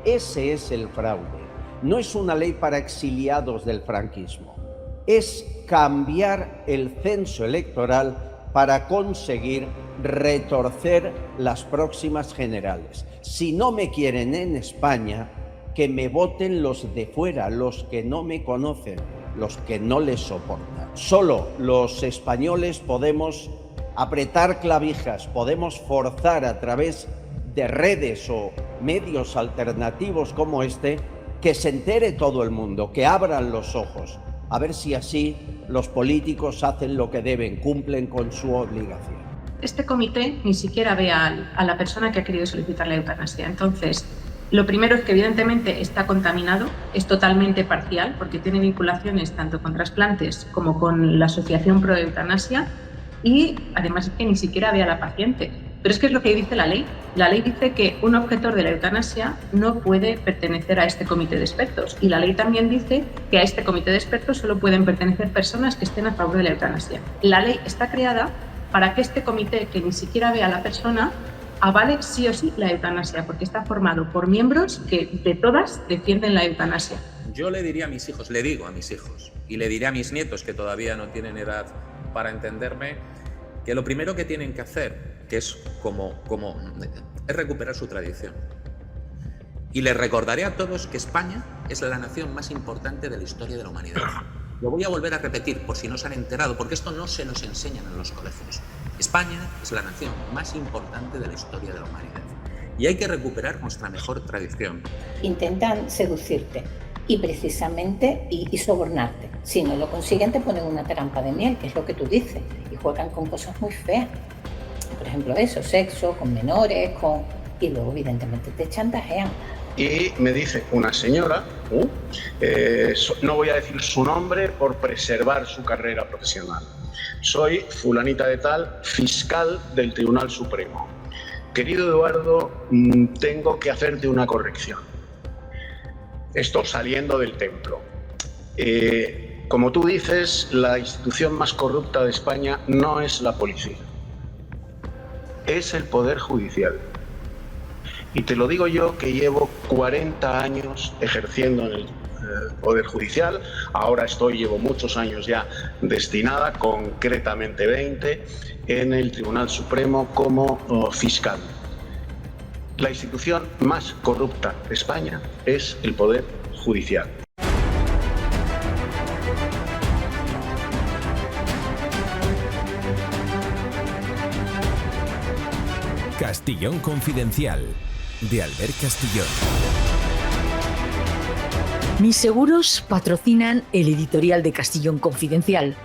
Ese es el fraude. No es una ley para exiliados del franquismo. Es cambiar el censo electoral para conseguir retorcer las próximas generales. Si no me quieren en España, que me voten los de fuera, los que no me conocen, los que no les soportan. Solo los españoles podemos apretar clavijas, podemos forzar a través de redes o medios alternativos como este, que se entere todo el mundo, que abran los ojos, a ver si así los políticos hacen lo que deben, cumplen con su obligación. Este comité ni siquiera ve a la persona que ha querido solicitar la eutanasia. Entonces, lo primero es que evidentemente está contaminado, es totalmente parcial, porque tiene vinculaciones tanto con trasplantes como con la Asociación Pro Eutanasia, y además es que ni siquiera ve a la paciente. Pero es que es lo que dice la ley. La ley dice que un objetor de la eutanasia no puede pertenecer a este comité de expertos. Y la ley también dice que a este comité de expertos solo pueden pertenecer personas que estén a favor de la eutanasia. La ley está creada para que este comité, que ni siquiera ve a la persona, avale sí o sí la eutanasia, porque está formado por miembros que de todas defienden la eutanasia. Yo le diría a mis hijos, le digo a mis hijos, y le diré a mis nietos que todavía no tienen edad para entenderme, que lo primero que tienen que hacer, que es es recuperar su tradición. Y les recordaré a todos que España es la nación más importante de la historia de la humanidad. Lo voy a volver a repetir por si no se han enterado, porque esto no se nos enseñan en los colegios. España es la nación más importante de la historia de la humanidad. Y hay que recuperar nuestra mejor tradición. Intentan seducirte y precisamente y sobornarte. Si no lo consiguen, te ponen una trampa de miel, que es lo que tú dices, y juegan con cosas muy feas. Por ejemplo, eso, sexo, con menores, y luego evidentemente te chantajean. Y me dice una señora, no voy a decir su nombre por preservar su carrera profesional. Soy fulanita de tal, fiscal del Tribunal Supremo. Querido Eduardo, tengo que hacerte una corrección. Esto saliendo del templo. Como tú dices, la institución más corrupta de España no es la policía, es el Poder Judicial. Y te lo digo yo, que llevo 40 años ejerciendo en el Poder Judicial. Ahora llevo muchos años ya destinada, concretamente 20, en el Tribunal Supremo como fiscal. La institución más corrupta de España es el Poder Judicial. Castillón Confidencial, de Albert Castillón. Mis seguros patrocinan el editorial de Castillón Confidencial.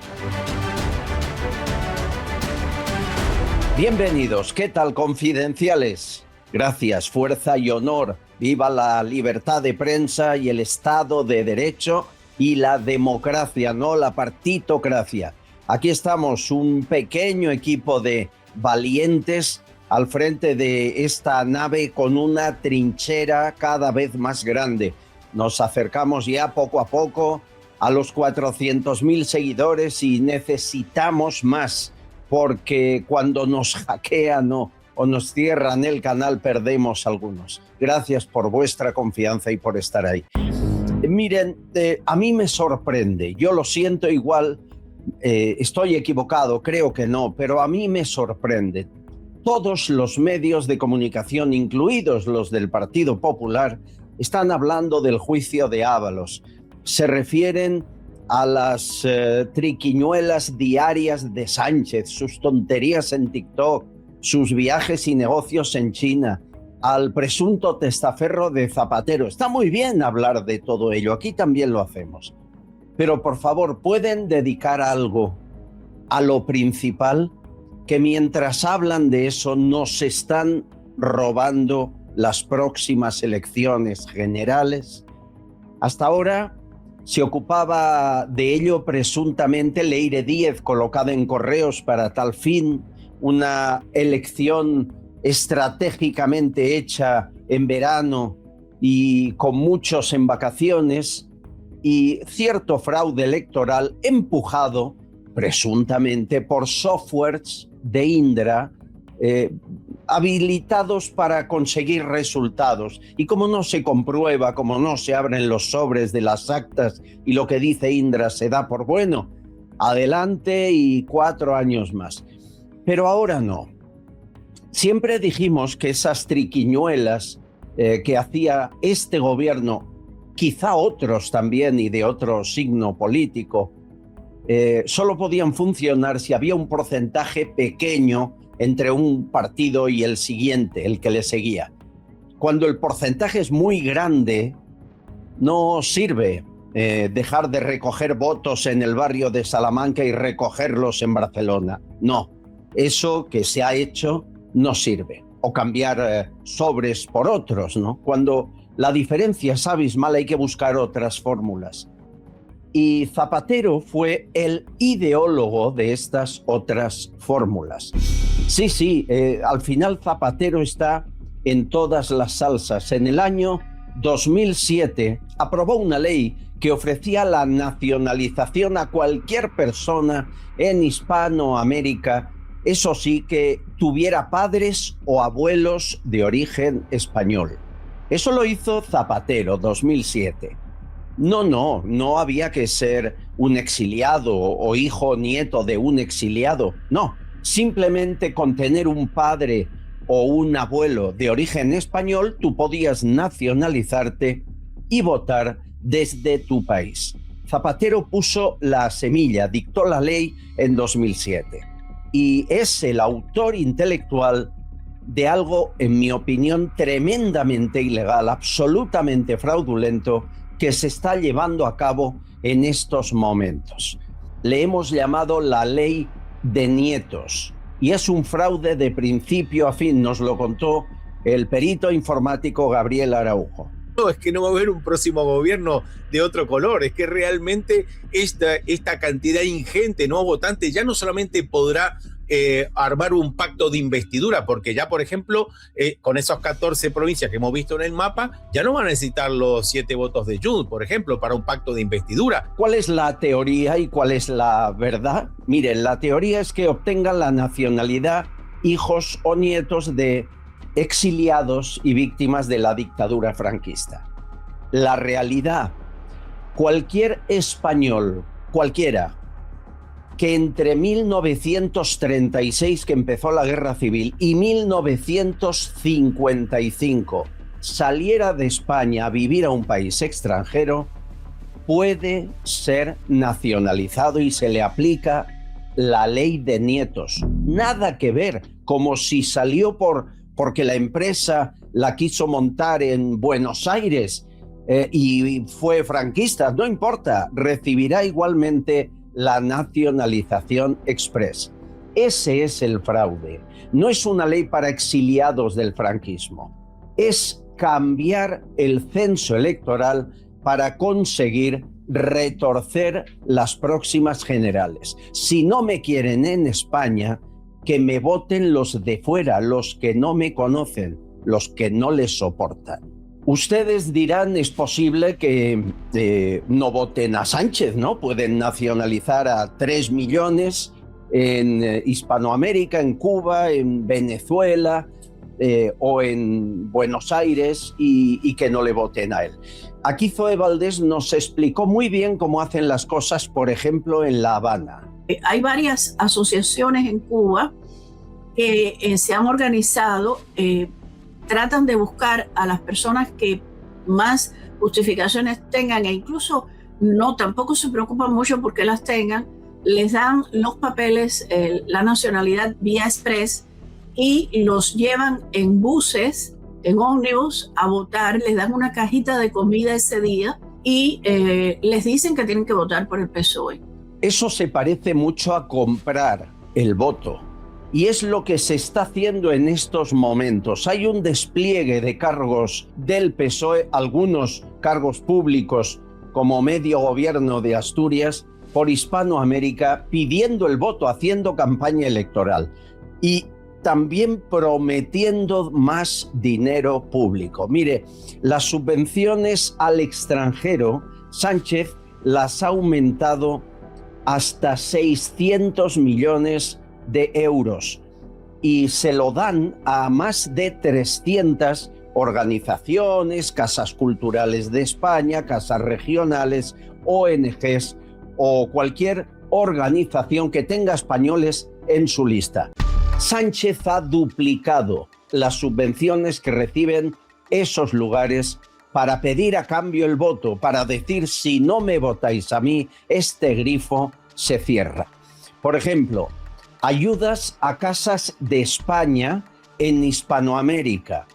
Bienvenidos, ¿qué tal, confidenciales? Gracias, fuerza y honor. Viva la libertad de prensa y el Estado de Derecho y la democracia, no la partitocracia. Aquí estamos, un pequeño equipo de valientes al frente de esta nave con una trinchera cada vez más grande. Nos acercamos ya poco a poco a los 400.000 seguidores y necesitamos más, porque cuando nos hackean o nos cierran el canal perdemos algunos. Gracias por vuestra confianza y por estar ahí. Miren, a mí me sorprende, yo lo siento igual, estoy equivocado, creo que no, pero a mí me sorprende. Todos los medios de comunicación, incluidos los del Partido Popular, están hablando del juicio de Ábalos. Se refieren a las triquiñuelas diarias de Sánchez, sus tonterías en TikTok, sus viajes y negocios en China, al presunto testaferro de Zapatero. Está muy bien hablar de todo ello, aquí también lo hacemos. Pero por favor, ¿pueden dedicar algo a lo principal? Que mientras hablan de eso nos están robando las próximas elecciones generales. Hasta ahora se ocupaba de ello presuntamente Leire Díez, colocada en Correos para tal fin, una elección estratégicamente hecha en verano y con muchos en vacaciones, y cierto fraude electoral empujado presuntamente por softwares de Indra, habilitados para conseguir resultados. Y como no se comprueba, como no se abren los sobres de las actas y lo que dice Indra se da por bueno, adelante y 4 años más. Pero ahora no. Siempre dijimos que esas triquiñuelas que hacía este gobierno, quizá otros también y de otro signo político, solo podían funcionar si había un porcentaje pequeño entre un partido y el siguiente, el que le seguía. Cuando el porcentaje es muy grande, no sirve dejar de recoger votos en el barrio de Salamanca y recogerlos en Barcelona. No, eso que se ha hecho no sirve. O cambiar sobres por otros, ¿no? Cuando la diferencia es abismal hay que buscar otras fórmulas. Y Zapatero fue el ideólogo de estas otras fórmulas. Sí, al final Zapatero está en todas las salsas. En el año 2007 aprobó una ley que ofrecía la nacionalización a cualquier persona en Hispanoamérica, eso sí, que tuviera padres o abuelos de origen español. Eso lo hizo Zapatero, 2007. No había que ser un exiliado o hijo o nieto de un exiliado. No, simplemente con tener un padre o un abuelo de origen español, tú podías nacionalizarte y votar desde tu país. Zapatero puso la semilla, dictó la ley en 2007 y es el autor intelectual de algo, en mi opinión, tremendamente ilegal, absolutamente fraudulento, que se está llevando a cabo en estos momentos. Le hemos llamado la ley de nietos y es un fraude de principio a fin, nos lo contó el perito informático Gabriel Araujo. No, es que no va a haber un próximo gobierno de otro color, es que realmente esta cantidad ingente de nuevos votantes ya no solamente podrá armar un pacto de investidura, porque ya, por ejemplo, con esas 14 provincias que hemos visto en el mapa, ya no van a necesitar los 7 votos de Junts, por ejemplo, para un pacto de investidura. ¿Cuál es la teoría y cuál es la verdad? Miren, la teoría es que obtengan la nacionalidad hijos o nietos de exiliados y víctimas de la dictadura franquista. La realidad, cualquier español, cualquiera, que entre 1936, que empezó la Guerra Civil, y 1955 saliera de España a vivir a un país extranjero, puede ser nacionalizado y se le aplica la ley de nietos. Nada que ver, como si salió porque la empresa la quiso montar en Buenos Aires y fue franquista. No importa, recibirá igualmente la nacionalización express. Ese es el fraude. No es una ley para exiliados del franquismo. Es cambiar el censo electoral para conseguir retorcer las próximas generales. Si no me quieren en España, que me voten los de fuera, los que no me conocen, los que no les soportan. Ustedes dirán, es posible que no voten a Sánchez, ¿no? Pueden nacionalizar a 3 millones en Hispanoamérica, en Cuba, en Venezuela o en Buenos Aires y que no le voten a él. Aquí Zoe Valdés nos explicó muy bien cómo hacen las cosas, por ejemplo, en La Habana. Hay varias asociaciones en Cuba que se han organizado, tratan de buscar a las personas que más justificaciones tengan e incluso tampoco se preocupan mucho porque las tengan, les dan los papeles, la nacionalidad vía express y los llevan en buses, en ómnibus a votar, les dan una cajita de comida ese día y les dicen que tienen que votar por el PSOE. Eso se parece mucho a comprar el voto. Y es lo que se está haciendo en estos momentos. Hay un despliegue de cargos del PSOE, algunos cargos públicos como medio gobierno de Asturias, por Hispanoamérica, pidiendo el voto, haciendo campaña electoral y también prometiendo más dinero público. Mire, las subvenciones al extranjero, Sánchez las ha aumentado hasta 600 millones de euros. y se lo dan a más de 300 organizaciones, casas culturales de España, casas regionales, ONGs o cualquier organización que tenga españoles en su lista. Sánchez ha duplicado las subvenciones que reciben esos lugares para pedir a cambio el voto, para decir: si no me votáis a mí, este grifo se cierra. Por ejemplo, ayudas a casas de España en Hispanoamérica.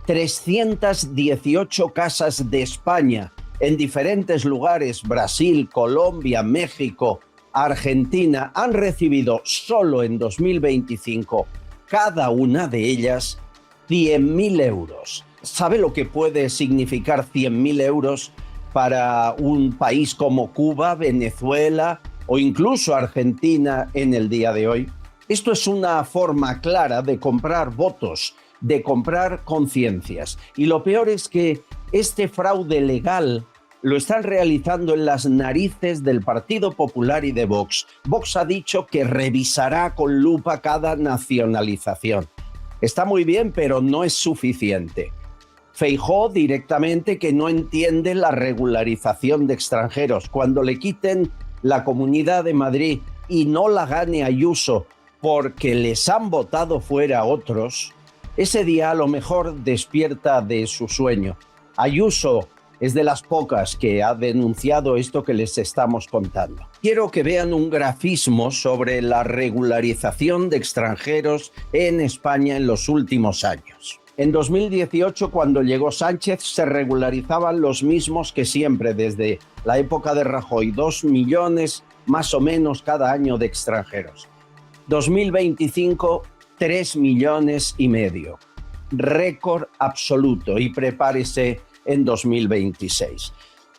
318 casas de España en diferentes lugares, Brasil, Colombia, México, Argentina, han recibido solo en 2025, cada una de ellas, 100.000 euros. ¿Sabe lo que puede significar 100.000 euros para un país como Cuba, Venezuela o incluso Argentina en el día de hoy? Esto es una forma clara de comprar votos, de comprar conciencias. Y lo peor es que este fraude legal lo están realizando en las narices del Partido Popular y de Vox. Vox ha dicho que revisará con lupa cada nacionalización. Está muy bien, pero no es suficiente. Feijóo directamente que no entiende la regularización de extranjeros. Cuando le quiten la Comunidad de Madrid y no la gane Ayuso porque les han votado fuera otros, ese día a lo mejor despierta de su sueño. Ayuso es de las pocas que ha denunciado esto que les estamos contando. Quiero que vean un grafismo sobre la regularización de extranjeros en España en los últimos años. En 2018, cuando llegó Sánchez, se regularizaban los mismos que siempre, desde la época de Rajoy, 2 millones más o menos cada año de extranjeros. 2025, 3,5 millones. Récord absoluto, y prepárese en 2026.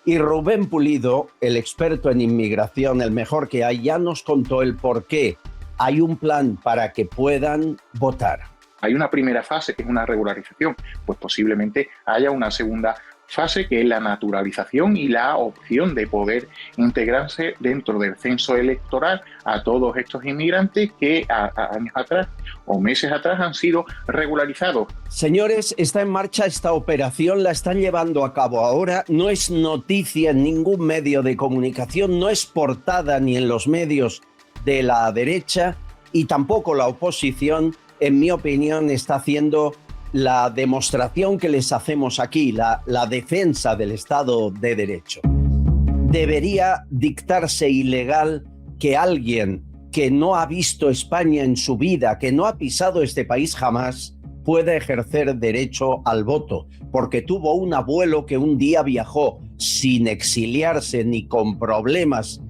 Y Rubén Pulido, el experto en inmigración, el mejor que hay, ya nos contó el por qué hay un plan para que puedan votar. Hay una primera fase que es una regularización, pues posiblemente haya una segunda fase que es la naturalización y la opción de poder integrarse dentro del censo electoral a todos estos inmigrantes que años atrás o meses atrás han sido regularizados. Señores, está en marcha esta operación, la están llevando a cabo ahora, no es noticia en ningún medio de comunicación, no es portada ni en los medios de la derecha y tampoco la oposición, en mi opinión, está haciendo la demostración que les hacemos aquí, la defensa del Estado de Derecho. Debería dictarse ilegal que alguien que no ha visto España en su vida, que no ha pisado este país jamás, pueda ejercer derecho al voto, porque tuvo un abuelo que un día viajó sin exiliarse ni con problemas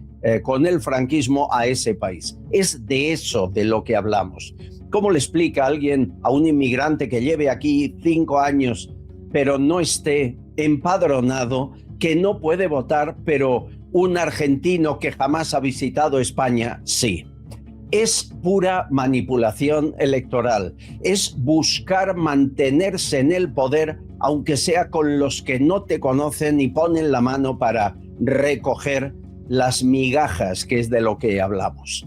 con el franquismo a ese país. Es de eso de lo que hablamos. ¿Cómo le explica a alguien, a un inmigrante que lleve aquí 5 años, pero no esté empadronado, que no puede votar, pero un argentino que jamás ha visitado España, sí? Es pura manipulación electoral, es buscar mantenerse en el poder, aunque sea con los que no te conocen y ponen la mano para recoger las migajas, que es de lo que hablamos.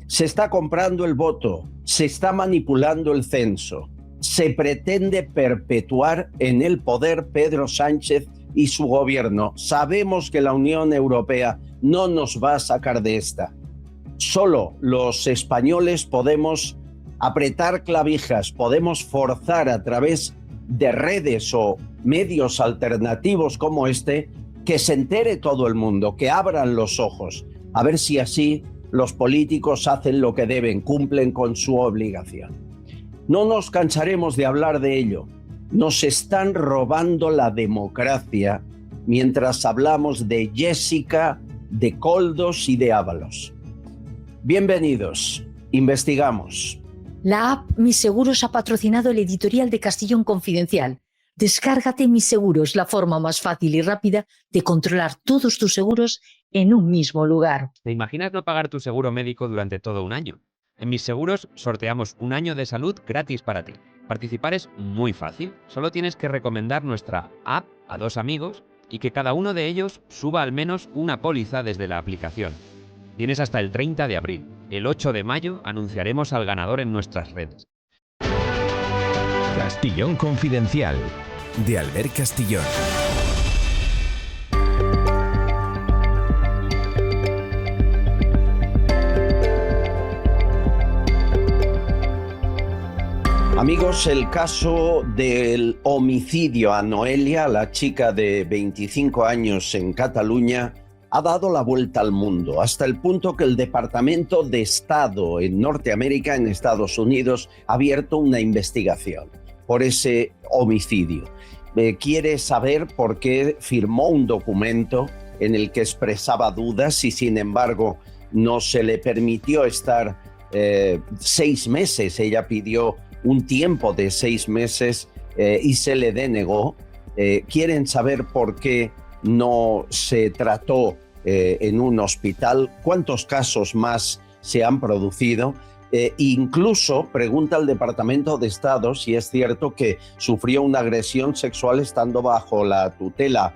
Se está comprando el voto, se está manipulando el censo, se pretende perpetuar en el poder Pedro Sánchez y su gobierno. Sabemos que la Unión Europea no nos va a sacar de esta. Solo los españoles podemos apretar clavijas, podemos forzar a través de redes o medios alternativos como este, que se entere todo el mundo, que abran los ojos, a ver si así los políticos hacen lo que deben, cumplen con su obligación. No nos cansaremos de hablar de ello. Nos están robando la democracia mientras hablamos de Jessica, de Koldos y de Ábalos. Bienvenidos, investigamos. La app Mis Seguros ha patrocinado el editorial de Castellón Confidencial. Descárgate Mis Seguros, la forma más fácil y rápida de controlar todos tus seguros en un mismo lugar. ¿Te imaginas no pagar tu seguro médico durante todo un año? En Mis Seguros sorteamos un año de salud gratis para ti. Participar es muy fácil. Solo tienes que recomendar nuestra app a 2 amigos y que cada uno de ellos suba al menos una póliza desde la aplicación. Tienes hasta el 30 de abril. El 8 de mayo anunciaremos al ganador en nuestras redes. Castillón Confidencial, de Albert Castillón. Amigos, el caso del homicidio a Noelia, la chica de 25 años en Cataluña, ha dado la vuelta al mundo, hasta el punto que el Departamento de Estado en Norteamérica, en Estados Unidos, ha abierto una investigación por ese homicidio. Quiere saber por qué firmó un documento en el que expresaba dudas y, sin embargo, no se le permitió estar 6 meses. Ella pidió un tiempo de 6 meses y se le denegó. Quieren saber por qué no se trató en un hospital, cuántos casos más se han producido. Incluso pregunta al Departamento de Estado si es cierto que sufrió una agresión sexual estando bajo la tutela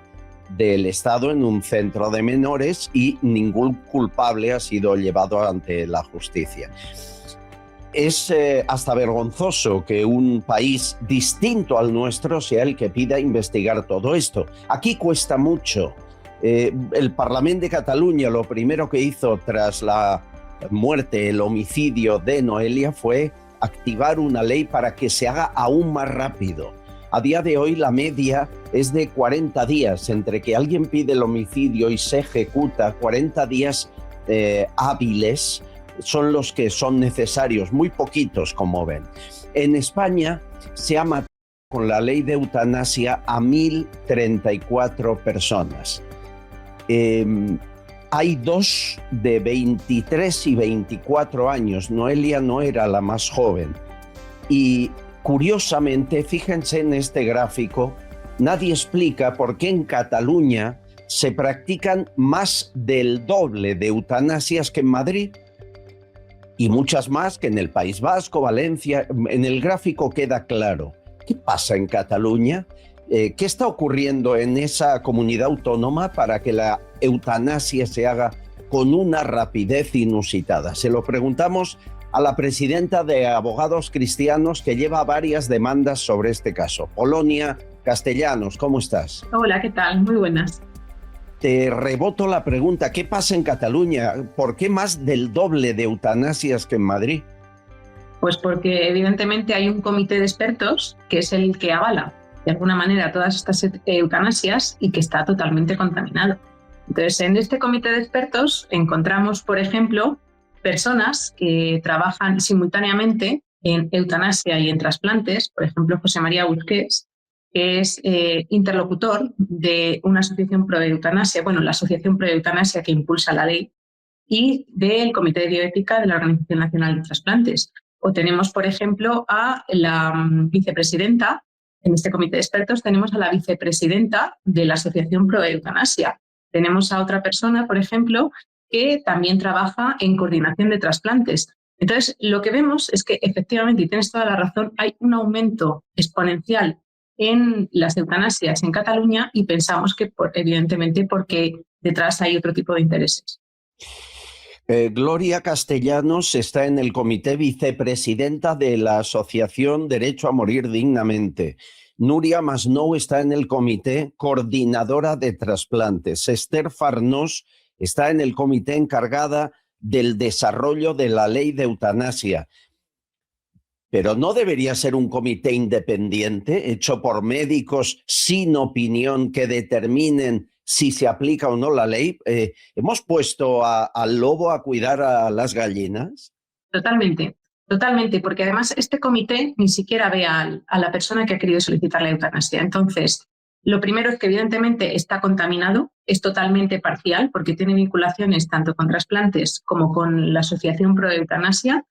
del Estado en un centro de menores y ningún culpable ha sido llevado ante la justicia. Es hasta vergonzoso que un país distinto al nuestro sea el que pida investigar todo esto. Aquí cuesta mucho. El Parlamento de Cataluña lo primero que hizo tras la muerte, el homicidio de Noelia, fue activar una ley para que se haga aún más rápido. A día de hoy la media es de 40 días, entre que alguien pide el homicidio y se ejecuta. 40 días hábiles son los que son necesarios, muy poquitos como ven. En España se ha matado con la ley de eutanasia a 1.034 personas. Hay 2 de 23 y 24 años. Noelia no era la más joven. Y curiosamente, fíjense en este gráfico, nadie explica por qué en Cataluña se practican más del doble de eutanasias que en Madrid y muchas más que en el País Vasco, Valencia. En el gráfico queda claro. ¿Qué pasa en Cataluña? ¿Qué está ocurriendo en esa comunidad autónoma para que la eutanasia se haga con una rapidez inusitada? Se lo preguntamos a la presidenta de Abogados Cristianos, que lleva varias demandas sobre este caso. Polonia Castellanos, ¿cómo estás? Hola, ¿qué tal? Muy buenas. Te reboto la pregunta, ¿qué pasa en Cataluña? ¿Por qué más del doble de eutanasias que en Madrid? Pues porque evidentemente hay un comité de expertos que es el que avala de alguna manera todas estas eutanasias y que está totalmente contaminado. Entonces, en este comité de expertos encontramos, por ejemplo, personas que trabajan simultáneamente en eutanasia y en trasplantes. Por ejemplo, José María Busquets, que es interlocutor de una asociación pro eutanasia, bueno, la asociación pro eutanasia que impulsa la ley, y del Comité de Bioética de la Organización Nacional de Trasplantes. O tenemos, por ejemplo, a la vicepresidenta. En este comité de expertos tenemos a la vicepresidenta de la Asociación Pro Eutanasia. Tenemos a otra persona, por ejemplo, que también trabaja en coordinación de trasplantes. Entonces, lo que vemos es que efectivamente, y tienes toda la razón, hay un aumento exponencial en las eutanasias en Cataluña y pensamos que, evidentemente, porque detrás hay otro tipo de intereses. Gloria Castellanos está en el comité, vicepresidenta de la Asociación Derecho a Morir Dignamente. Nuria Masnou está en el comité, coordinadora de trasplantes. Esther Farnós está en el comité encargada del desarrollo de la ley de eutanasia. Pero ¿no debería ser un comité independiente, hecho por médicos sin opinión, que determinen si se aplica o no la ley? ¿Hemos puesto al lobo a cuidar a las gallinas? Totalmente, totalmente, porque además este comité ni siquiera ve a la persona que ha querido solicitar la eutanasia. Entonces, lo primero es que evidentemente está contaminado, es totalmente parcial, porque tiene vinculaciones tanto con trasplantes como con la Asociación Pro Eutanasia,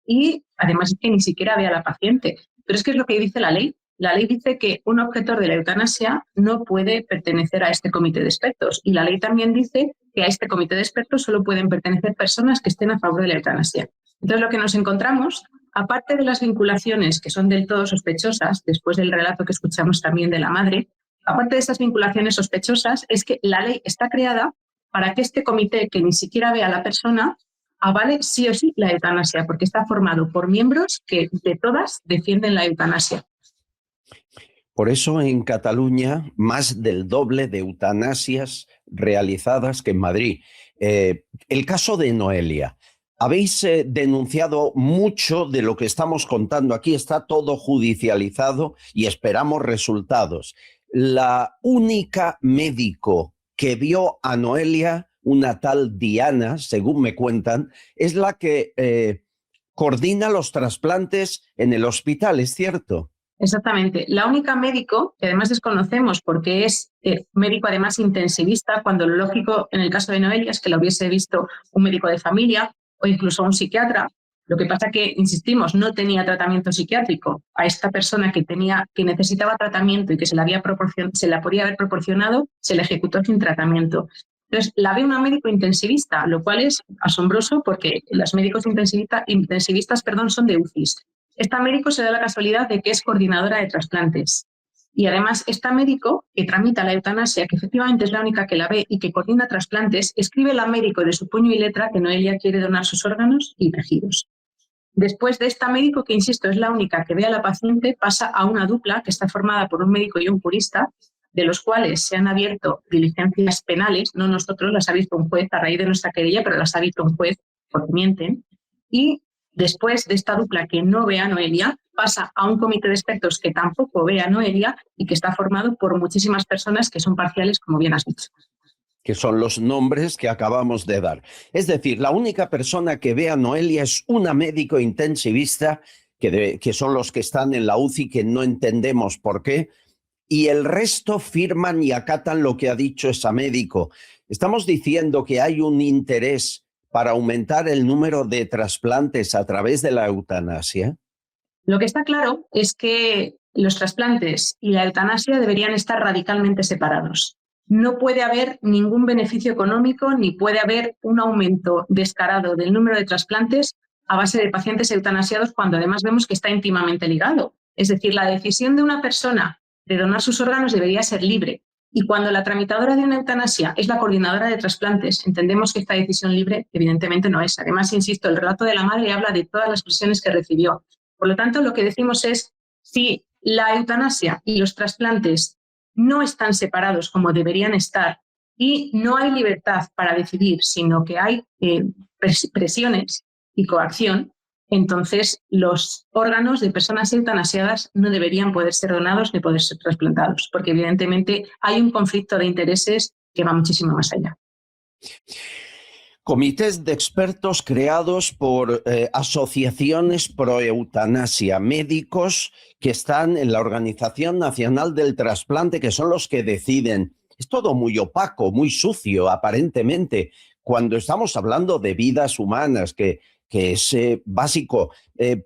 y además es que ni siquiera ve a la paciente. Pero es que es lo que dice la ley. La ley dice que un objetor de la eutanasia no puede pertenecer a este comité de expertos, y la ley también dice que a este comité de expertos solo pueden pertenecer personas que estén a favor de la eutanasia. Entonces, lo que nos encontramos, aparte de las vinculaciones que son del todo sospechosas, después del relato que escuchamos también de la madre, aparte de esas vinculaciones sospechosas, es que la ley está creada para que este comité, que ni siquiera ve a la persona, avale sí o sí la eutanasia, porque está formado por miembros que de todas defienden la eutanasia. Por eso en Cataluña más del doble de eutanasias realizadas que en Madrid. El caso de Noelia. Habéis denunciado mucho de lo que estamos contando aquí, está todo judicializado y esperamos resultados. La única médico que vio a Noelia, una tal Diana, según me cuentan, es la que coordina los trasplantes en el hospital, ¿es cierto? Exactamente. La única médico, que además desconocemos porque es médico además intensivista, cuando lo lógico en el caso de Noelia es que lo hubiese visto un médico de familia o incluso un psiquiatra. Lo que pasa que, insistimos, no tenía tratamiento psiquiátrico. A esta persona que necesitaba tratamiento y que se la podía haber proporcionado, se le ejecutó sin tratamiento. Entonces, la ve una médico intensivista, lo cual es asombroso porque los médicos intensivistas son de UCIs. Esta médico se da la casualidad de que es coordinadora de trasplantes. Y además, esta médico que tramita la eutanasia, que efectivamente es la única que la ve y que coordina trasplantes, escribe la médico de su puño y letra que Noelia quiere donar sus órganos y tejidos. Después de esta médico, que insisto es la única que ve a la paciente, pasa a una dupla que está formada por un médico y un jurista, de los cuales se han abierto diligencias penales, no nosotros, las ha visto un juez a raíz de nuestra querella, pero las ha visto un juez porque mienten. Y después de esta dupla que no ve a Noelia, pasa a un comité de expertos que tampoco ve a Noelia y que está formado por muchísimas personas que son parciales, como bien has dicho. Que son los nombres que acabamos de dar. Es decir, la única persona que ve a Noelia es una médico intensivista, que son los que están en la UCI, que no entendemos por qué, y el resto firman y acatan lo que ha dicho esa médico. Estamos diciendo que hay un interés para aumentar el número de trasplantes a través de la eutanasia. Lo que está claro es que los trasplantes y la eutanasia deberían estar radicalmente separados. No puede haber ningún beneficio económico ni puede haber un aumento descarado del número de trasplantes a base de pacientes eutanasiados cuando además vemos que está íntimamente ligado. Es decir, la decisión de una persona de donar sus órganos debería ser libre. Y cuando la tramitadora de una eutanasia es la coordinadora de trasplantes, entendemos que esta decisión libre evidentemente no es. Además, insisto, el relato de la madre habla de todas las presiones que recibió. Por lo tanto, lo que decimos es, si la eutanasia y los trasplantes no están separados como deberían estar y no hay libertad para decidir, sino que hay presiones y coacción, entonces los órganos de personas eutanasiadas no deberían poder ser donados ni poder ser trasplantados, porque evidentemente hay un conflicto de intereses que va muchísimo más allá. Comités de expertos creados por asociaciones pro eutanasia, médicos que están en la Organización Nacional del Trasplante, que son los que deciden. Es todo muy opaco, muy sucio, aparentemente, cuando estamos hablando de vidas humanas, que es básico.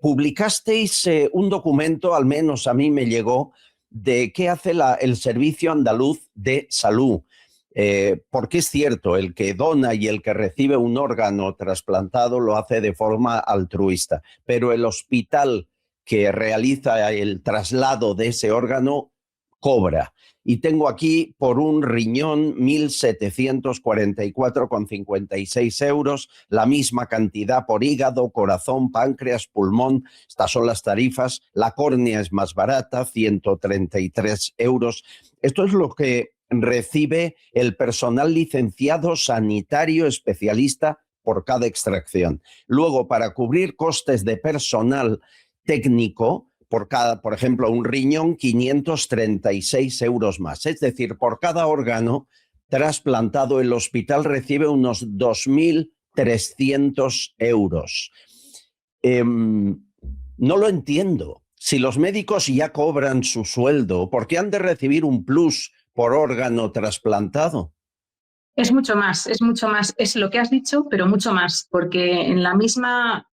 Publicasteis un documento, al menos a mí me llegó, de qué hace el Servicio Andaluz de Salud. Porque es cierto, el que dona y el que recibe un órgano trasplantado lo hace de forma altruista, pero el hospital que realiza el traslado de ese órgano cobra. Y tengo aquí por un riñón 1.744,56 euros, la misma cantidad por hígado, corazón, páncreas, pulmón. Estas son las tarifas. La córnea es más barata, 133 euros. Esto es lo que recibe el personal licenciado sanitario especialista por cada extracción. Luego, para cubrir costes de personal técnico, por ejemplo, un riñón, 536 euros más. Es decir, por cada órgano trasplantado, el hospital recibe unos 2.300 euros. No lo entiendo. Si los médicos ya cobran su sueldo, ¿por qué han de recibir un plus por órgano trasplantado? Es mucho más, es lo que has dicho, pero mucho más, porque en la misma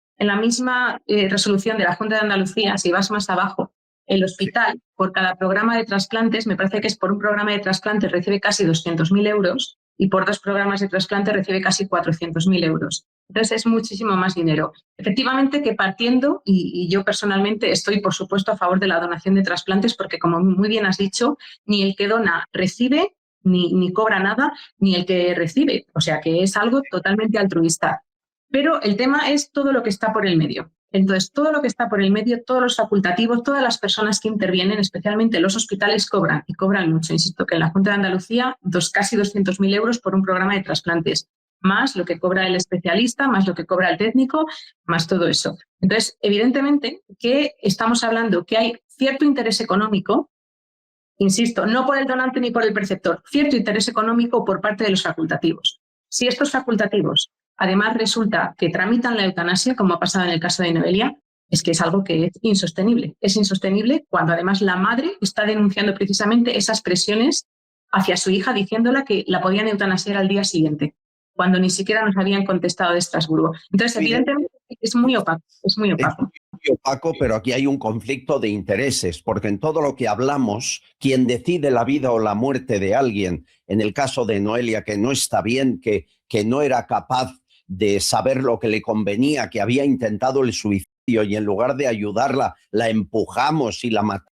resolución de la Junta de Andalucía, si vas más abajo, el hospital, por cada programa de trasplantes, me parece que es por un programa de trasplantes recibe casi 200.000 euros y por 2 programas de trasplantes recibe casi 400.000 euros. Entonces es muchísimo más dinero. Efectivamente que partiendo, y yo personalmente estoy por supuesto a favor de la donación de trasplantes porque como muy bien has dicho, ni el que dona recibe, ni cobra nada, ni el que recibe. O sea que es algo totalmente altruista. Pero el tema es todo lo que está por el medio. Entonces, todo lo que está por el medio, todos los facultativos, todas las personas que intervienen, especialmente los hospitales, cobran, y cobran mucho. Insisto que en la Junta de Andalucía, casi 200.000 euros por un programa de trasplantes, más lo que cobra el especialista, más lo que cobra el técnico, más todo eso. Entonces, evidentemente que estamos hablando que hay cierto interés económico, insisto, no por el donante ni por el preceptor, cierto interés económico por parte de los facultativos. Si estos facultativos además resulta que tramitan la eutanasia, como ha pasado en el caso de Noelia, es que es algo que es insostenible. Es insostenible cuando además la madre está denunciando precisamente esas presiones hacia su hija, diciéndola que la podían eutanasiar al día siguiente, cuando ni siquiera nos habían contestado de Estrasburgo. Entonces, evidentemente, es muy opaco. Es muy opaco. Es muy opaco, pero aquí hay un conflicto de intereses, porque en todo lo que hablamos, quien decide la vida o la muerte de alguien, en el caso de Noelia, que no está bien, que no era capaz de saber lo que le convenía, que había intentado el suicidio y en lugar de ayudarla, la empujamos y la matamos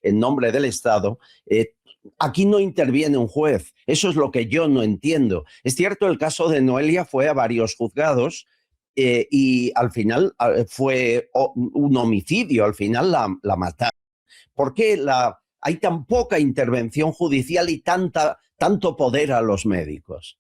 en nombre del Estado, aquí no interviene un juez. Eso es lo que yo no entiendo. Es cierto, el caso de Noelia fue a varios juzgados y al final fue un homicidio, al final la mataron. ¿Por qué hay tan poca intervención judicial y tanto poder a los médicos?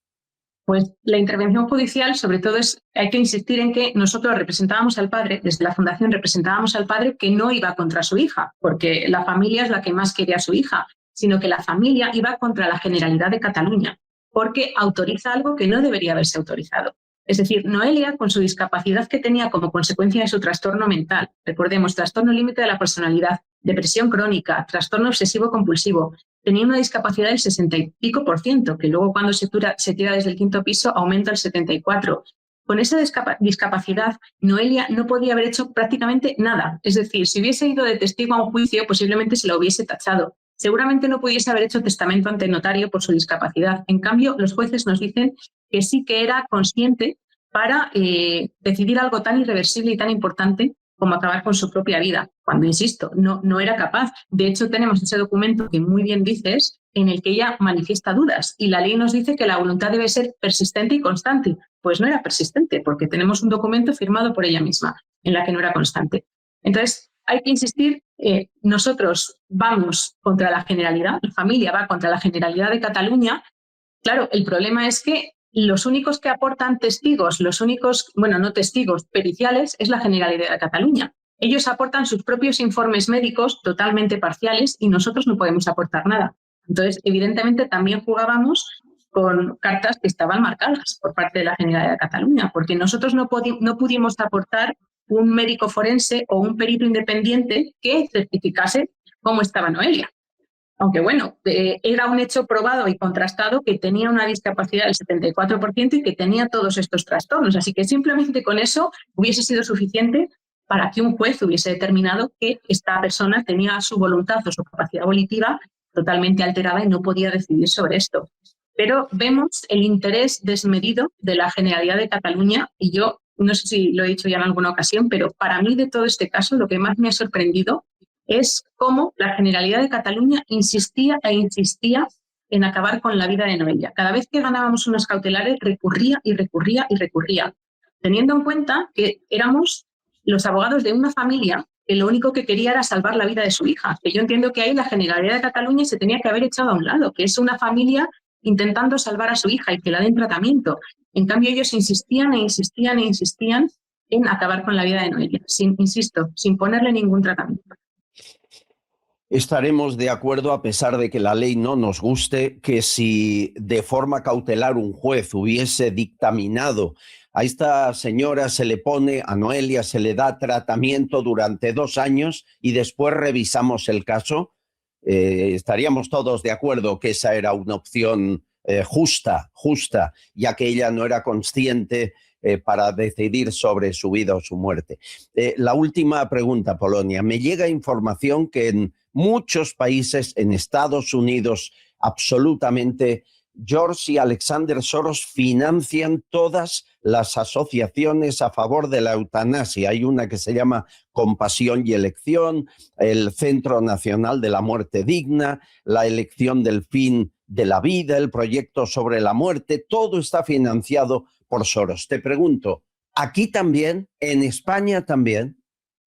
Pues la intervención judicial, sobre todo, hay que insistir en que nosotros representábamos al padre, desde la Fundación representábamos al padre que no iba contra su hija, porque la familia es la que más quería a su hija, sino que la familia iba contra la Generalidad de Cataluña, porque autoriza algo que no debería haberse autorizado. Es decir, Noelia, con su discapacidad que tenía como consecuencia de su trastorno mental, recordemos, trastorno límite de la personalidad, depresión crónica, trastorno obsesivo-compulsivo, tenía una discapacidad del 60 y pico %, que luego cuando se tira desde el 5º piso aumenta al 74%. Con esa discapacidad, Noelia no podía haber hecho prácticamente nada. Es decir, si hubiese ido de testigo a un juicio, posiblemente se lo hubiese tachado. Seguramente no pudiese haber hecho testamento ante notario por su discapacidad. En cambio, los jueces nos dicen que sí que era consciente para decidir algo tan irreversible y tan importante como acabar con su propia vida, cuando, insisto, no era capaz. De hecho, tenemos ese documento que muy bien dices, en el que ella manifiesta dudas, y la ley nos dice que la voluntad debe ser persistente y constante. Pues no era persistente, porque tenemos un documento firmado por ella misma, en la que no era constante. Entonces, hay que insistir, nosotros vamos contra la Generalidad, la familia va contra la Generalidad de Cataluña. Claro, el problema es que los únicos que aportan testigos, no testigos, periciales, es la Generalidad de Cataluña. Ellos aportan sus propios informes médicos totalmente parciales y nosotros no podemos aportar nada. Entonces, evidentemente, también jugábamos con cartas que estaban marcadas por parte de la Generalidad de Cataluña, porque nosotros no pudimos aportar un médico forense o un perito independiente que certificase cómo estaba Noelia. Aunque bueno, era un hecho probado y contrastado que tenía una discapacidad del 74% y que tenía todos estos trastornos. Así que simplemente con eso hubiese sido suficiente para que un juez hubiese determinado que esta persona tenía su voluntad o su capacidad volitiva totalmente alterada y no podía decidir sobre esto. Pero vemos el interés desmedido de la Generalidad de Cataluña y yo, no sé si lo he dicho ya en alguna ocasión, pero para mí de todo este caso lo que más me ha sorprendido es cómo la Generalidad de Cataluña insistía e insistía en acabar con la vida de Noelia. Cada vez que ganábamos unas cautelares recurría y recurría y recurría, teniendo en cuenta que éramos los abogados de una familia que lo único que quería era salvar la vida de su hija. Que yo entiendo que ahí la Generalidad de Cataluña se tenía que haber echado a un lado, que es una familia intentando salvar a su hija y que la den tratamiento. En cambio, ellos insistían e insistían e insistían en acabar con la vida de Noelia, sin ponerle ningún tratamiento. Estaremos de acuerdo, a pesar de que la ley no nos guste, que si de forma cautelar un juez hubiese dictaminado a esta señora a Noelia se le da tratamiento durante 2 años y después revisamos el caso, estaríamos todos de acuerdo que esa era una opción justa, ya que ella no era consciente para decidir sobre su vida o su muerte. La última pregunta, Polonia. Me llega información que en muchos países, en Estados Unidos, absolutamente, George y Alexander Soros financian todas las asociaciones a favor de la eutanasia. Hay una que se llama Compasión y Elección, el Centro Nacional de la Muerte Digna, la Elección del Fin de la Vida, el Proyecto sobre la Muerte. Todo está financiado por Soros. Te pregunto, Aquí también, en España también.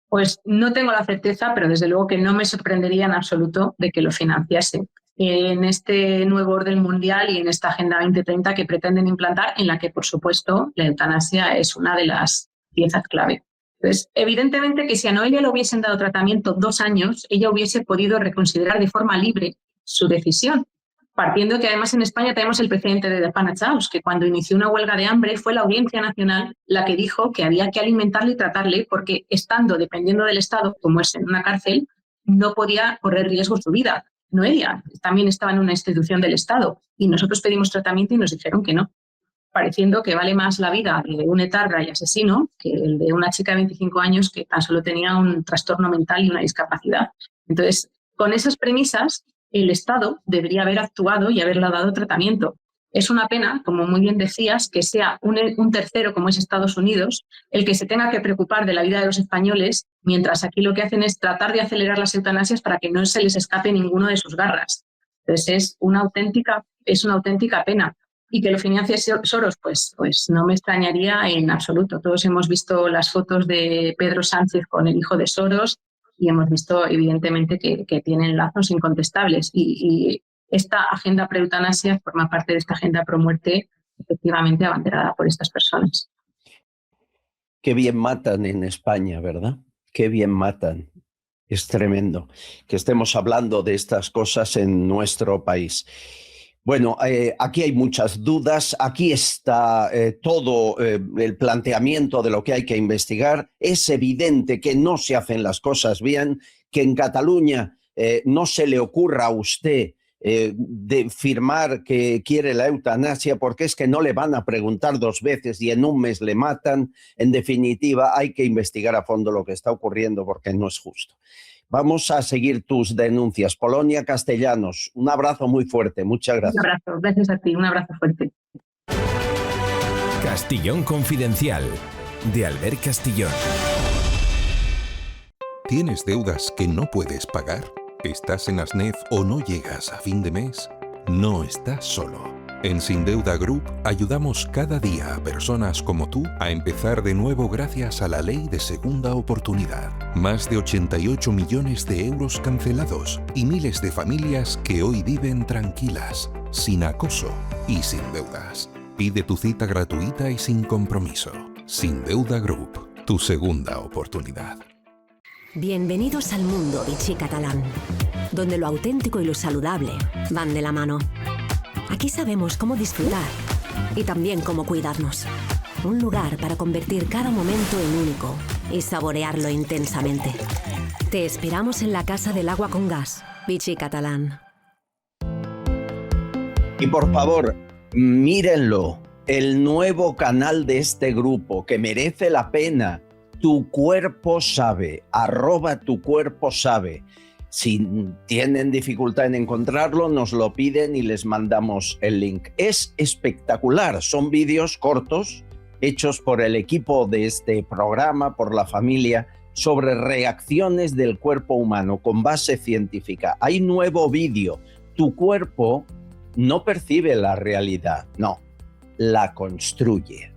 Pues no tengo la certeza, pero desde luego que no me sorprendería en absoluto de que lo financiase en este nuevo orden mundial y en esta Agenda 2030 que pretenden implantar, en la que, por supuesto, la eutanasia es una de las piezas clave. Entonces, evidentemente que si a Noelia le hubiesen dado tratamiento 2 años, ella hubiese podido reconsiderar de forma libre su decisión, partiendo que además en España tenemos el precedente de Pana Chaos, que cuando inició una huelga de hambre fue la Audiencia Nacional la que dijo que había que alimentarle y tratarle porque estando, dependiendo del Estado, como es en una cárcel, no podía correr riesgo su vida. Noelia también estaba en una institución del Estado y nosotros pedimos tratamiento y nos dijeron que no, pareciendo que vale más la vida de un etarra y asesino que el de una chica de 25 años que tan solo tenía un trastorno mental y una discapacidad. Entonces, con esas premisas, el Estado debería haber actuado y haberle dado tratamiento. Es una pena, como muy bien decías, que sea un tercero, como es Estados Unidos, el que se tenga que preocupar de la vida de los españoles, mientras aquí lo que hacen es tratar de acelerar las eutanasias para que no se les escape ninguno de sus garras. Entonces es una auténtica pena. Y que lo financie Soros, pues no me extrañaría en absoluto. Todos hemos visto las fotos de Pedro Sánchez con el hijo de Soros y hemos visto evidentemente que tienen lazos incontestables. Y esta agenda pre-eutanasia forma parte de esta agenda pro-muerte, efectivamente abanderada por estas personas. Qué bien matan en España, ¿verdad? Qué bien matan. Es tremendo que estemos hablando de estas cosas en nuestro país. Bueno, aquí hay muchas dudas, aquí está todo el planteamiento de lo que hay que investigar. Es evidente que no se hacen las cosas bien, que en Cataluña no se le ocurra a usted de firmar que quiere la eutanasia, porque es que no le van a preguntar 2 veces y en un mes le matan. En definitiva, hay que investigar a fondo lo que está ocurriendo porque no es justo. Vamos a seguir tus denuncias. Polonia Castellanos, un abrazo muy fuerte. Muchas gracias. Un abrazo, gracias a ti, un abrazo fuerte. Castillón Confidencial, de Albert Castillón. ¿Tienes deudas que no puedes pagar? ¿Estás en ASNEF o no llegas a fin de mes? No estás solo. En Sin Deuda Group ayudamos cada día a personas como tú a empezar de nuevo gracias a la ley de segunda oportunidad. Más de 88 millones de euros cancelados y miles de familias que hoy viven tranquilas, sin acoso y sin deudas. Pide tu cita gratuita y sin compromiso. Sin Deuda Group, tu segunda oportunidad. Bienvenidos al mundo Vichy catalán, donde lo auténtico y lo saludable van de la mano. Aquí sabemos cómo disfrutar y también cómo cuidarnos. Un lugar para convertir cada momento en único y saborearlo intensamente. Te esperamos en la Casa del Agua con Gas, Vichy catalán. Y por favor, mírenlo, el nuevo canal de este grupo que merece la pena. Tu Cuerpo Sabe, @tucuerposabe. Si tienen dificultad en encontrarlo, nos lo piden y les mandamos el link. Es espectacular, son vídeos cortos hechos por el equipo de este programa, por la familia, sobre reacciones del cuerpo humano con base científica. Hay nuevo vídeo. Tu cuerpo no percibe la realidad, no, la construye.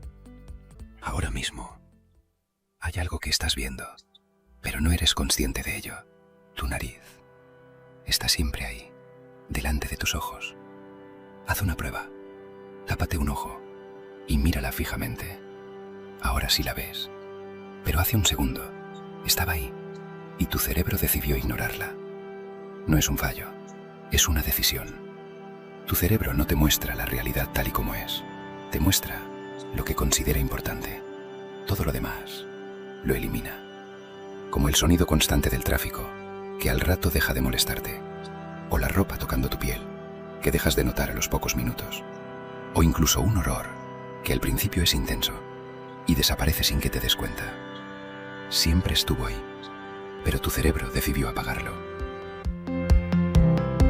Ahora mismo hay algo que estás viendo, pero no eres consciente de ello. Tu nariz está siempre ahí, delante de tus ojos. Haz una prueba. Tápate un ojo y mírala fijamente. Ahora sí la ves, pero hace un segundo estaba ahí y tu cerebro decidió ignorarla. No es un fallo, es una decisión. Tu cerebro no te muestra la realidad tal y como es. Te muestra lo que considera importante. Todo lo demás lo elimina. Como el sonido constante del tráfico, que al rato deja de molestarte, o la ropa tocando tu piel, que dejas de notar a los pocos minutos, o incluso un olor que al principio es intenso y desaparece sin que te des cuenta. Siempre estuvo ahí, pero tu cerebro decidió apagarlo.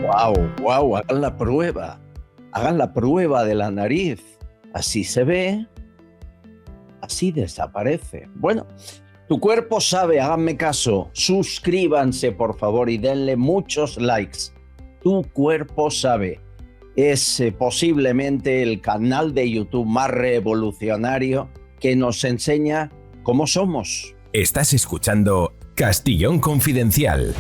¡Wow! Hagan la prueba de la nariz. Así se ve, así desaparece. Bueno, Tu Cuerpo Sabe, háganme caso, suscríbanse por favor y denle muchos likes. Tu Cuerpo Sabe es posiblemente el canal de YouTube más revolucionario que nos enseña cómo somos. Estás escuchando Castillón Confidencial.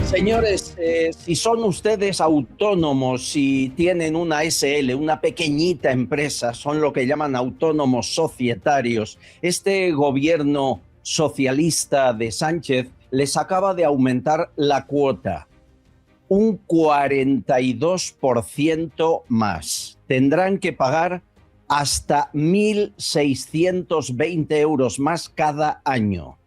Señores, si son ustedes autónomos, si tienen una SL, una pequeñita empresa, son lo que llaman autónomos societarios. Este gobierno socialista de Sánchez les acaba de aumentar la cuota, un 42% más. Tendrán que pagar hasta 1.620 euros más cada año.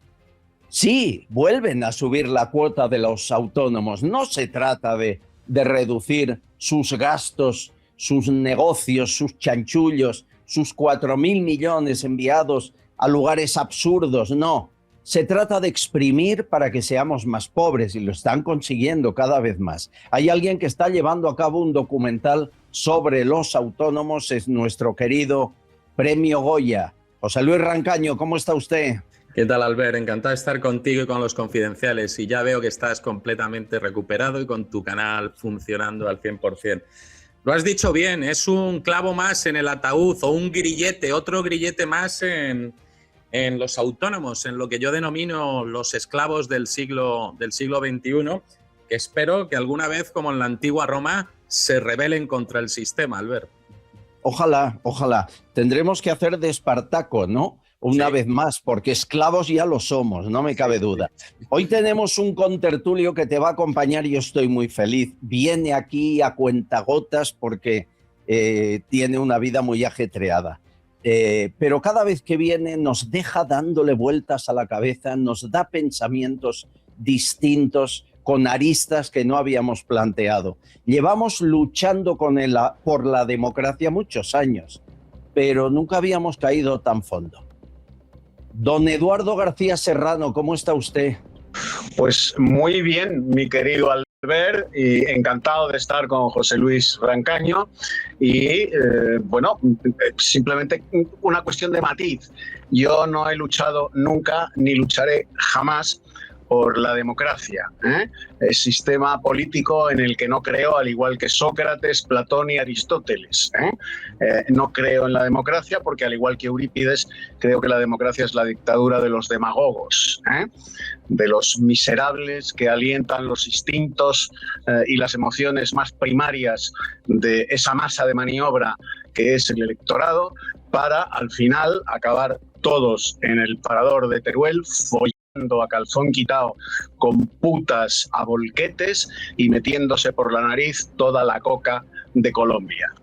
Sí, vuelven a subir la cuota de los autónomos. No se trata de reducir sus gastos, sus negocios, sus chanchullos, sus 4.000 millones enviados a lugares absurdos. No, se trata de exprimir para que seamos más pobres y lo están consiguiendo cada vez más. Hay alguien que está llevando a cabo un documental sobre los autónomos, es nuestro querido Premio Goya. José Luis Rancaño, ¿cómo está usted? ¿Qué tal, Albert? Encantado de estar contigo y con los confidenciales. Y ya veo que estás completamente recuperado y con tu canal funcionando al 100%. Lo has dicho bien, es un clavo más en el ataúd o un grillete, otro grillete más en los autónomos, en lo que yo denomino los esclavos del siglo XXI, que espero que alguna vez, como en la antigua Roma, se rebelen contra el sistema, Albert. Ojalá, ojalá. Tendremos que hacer de Espartaco, ¿no? Una vez más, porque esclavos ya lo somos, no me cabe duda. Hoy tenemos un contertulio que te va a acompañar y yo estoy muy feliz. Viene aquí a cuentagotas porque tiene una vida muy ajetreada. Pero cada vez que viene nos deja dándole vueltas a la cabeza, nos da pensamientos distintos, con aristas que no habíamos planteado. Llevamos luchando por la democracia muchos años, pero nunca habíamos caído tan fondo. Don Eduardo García Serrano, ¿cómo está usted? Pues muy bien, mi querido Albert, y encantado de estar con José Luis Rancaño. Y bueno, simplemente una cuestión de matiz. Yo no he luchado nunca, ni lucharé jamás por la democracia, el sistema político en el que no creo, al igual que Sócrates, Platón y Aristóteles. No creo en la democracia porque, al igual que Eurípides, creo que la democracia es la dictadura de los demagogos, de los miserables que alientan los instintos y las emociones más primarias de esa masa de maniobra que es el electorado, para al final acabar todos en el parador de Teruel follando a calzón quitado con putas a bolquetes y metiéndose por la nariz toda la coca de Colombia.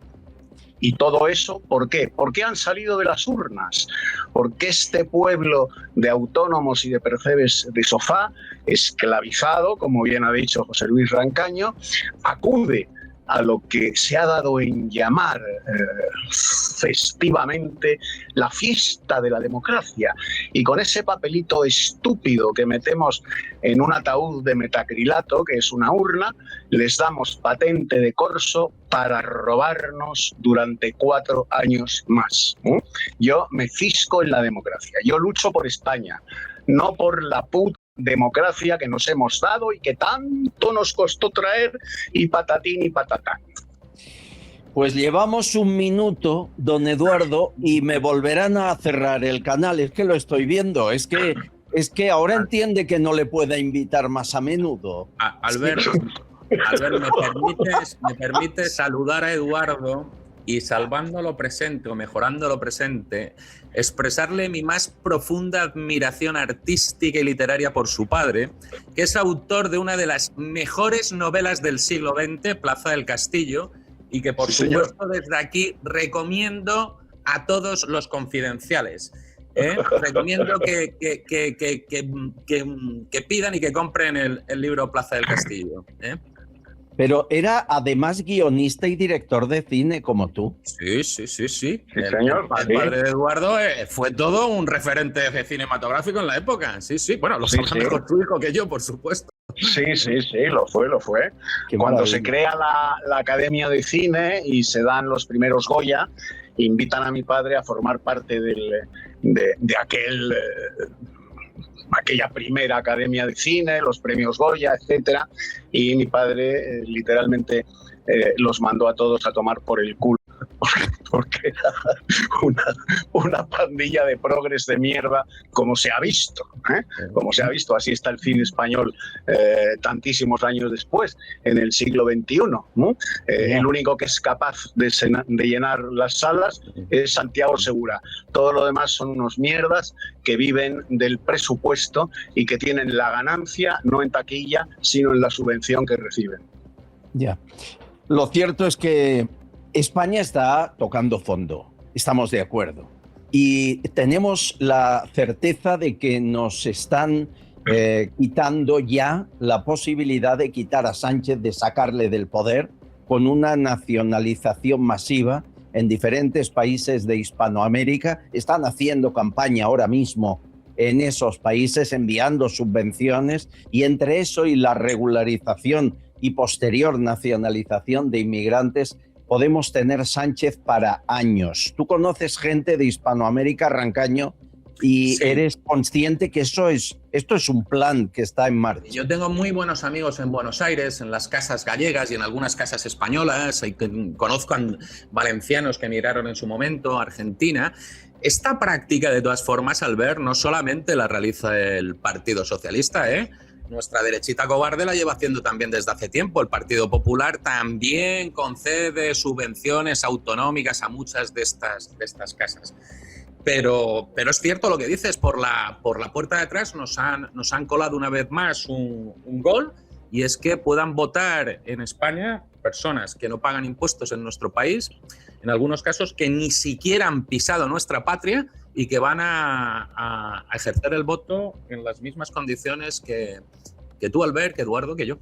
Y todo eso, ¿por qué? ¿Por qué han salido de las urnas? Porque este pueblo de autónomos y de percebes de sofá, esclavizado, como bien ha dicho José Luis Rancaño, acude a lo que se ha dado en llamar festivamente la fiesta de la democracia. Y con ese papelito estúpido que metemos en un ataúd de metacrilato, que es una urna, les damos patente de corso para robarnos durante 4 años más. Yo me cisco en la democracia. Yo lucho por España, no por la puta democracia que nos hemos dado y que tanto nos costó traer, y patatín y patatán. Pues llevamos 1 minuto, don Eduardo, y me volverán a cerrar el canal. Es que lo estoy viendo. Es que ahora entiende que no le pueda invitar más a menudo. Albert, ¿me permites saludar a Eduardo y, salvando lo presente o mejorando lo presente, expresarle mi más profunda admiración artística y literaria por su padre, que es autor de una de las mejores novelas del siglo XX, Plaza del Castillo, y que, por supuesto, desde aquí recomiendo a todos los confidenciales. Recomiendo que pidan y que compren el libro Plaza del Castillo. Pero era además guionista y director de cine como tú. Sí. Señor. El padre de Eduardo fue todo un referente cinematográfico en la época. Sí. Bueno, lo sabe mejor tu hijo que yo, por supuesto. Sí, lo fue. Cuando se crea la Academia de Cine y se dan los primeros Goya, invitan a mi padre a formar parte de aquella primera Academia de Cine, los premios Goya, etcétera, y mi padre literalmente los mandó a todos a tomar por el culo, porque era una pandilla de progres de mierda, como se ha visto, como se ha visto. Así está el cine español tantísimos años después, en el siglo XXI, ¿no? El único que es capaz de llenar las salas es Santiago Segura. Todo lo demás son unos mierdas que viven del presupuesto y que tienen la ganancia no en taquilla, sino en la subvención que reciben. Ya. Lo cierto es que España está tocando fondo, estamos de acuerdo. Y tenemos la certeza de que nos están quitando ya la posibilidad de quitar a Sánchez, de sacarle del poder, con una nacionalización masiva en diferentes países de Hispanoamérica. Están haciendo campaña ahora mismo en esos países, enviando subvenciones, y entre eso y la regularización y posterior nacionalización de inmigrantes, podemos tener Sánchez para años. Tú conoces gente de Hispanoamérica, Rancaño, y sí, eres consciente que esto es un plan que está en marcha. Yo tengo muy buenos amigos en Buenos Aires, en las casas gallegas y en algunas casas españolas. Conozco a valencianos que emigraron en su momento a Argentina. Esta práctica, de todas formas, Albert, no solamente la realiza el Partido Socialista, Nuestra derechita cobarde la lleva haciendo también desde hace tiempo. El Partido Popular también concede subvenciones autonómicas a muchas de estas casas. Pero es cierto lo que dices, por la puerta de atrás nos han colado una vez más un gol, y es que puedan votar en España personas que no pagan impuestos en nuestro país, en algunos casos que ni siquiera han pisado nuestra patria y que van a ejercer el voto en las mismas condiciones que tú, Albert, que Eduardo, que yo.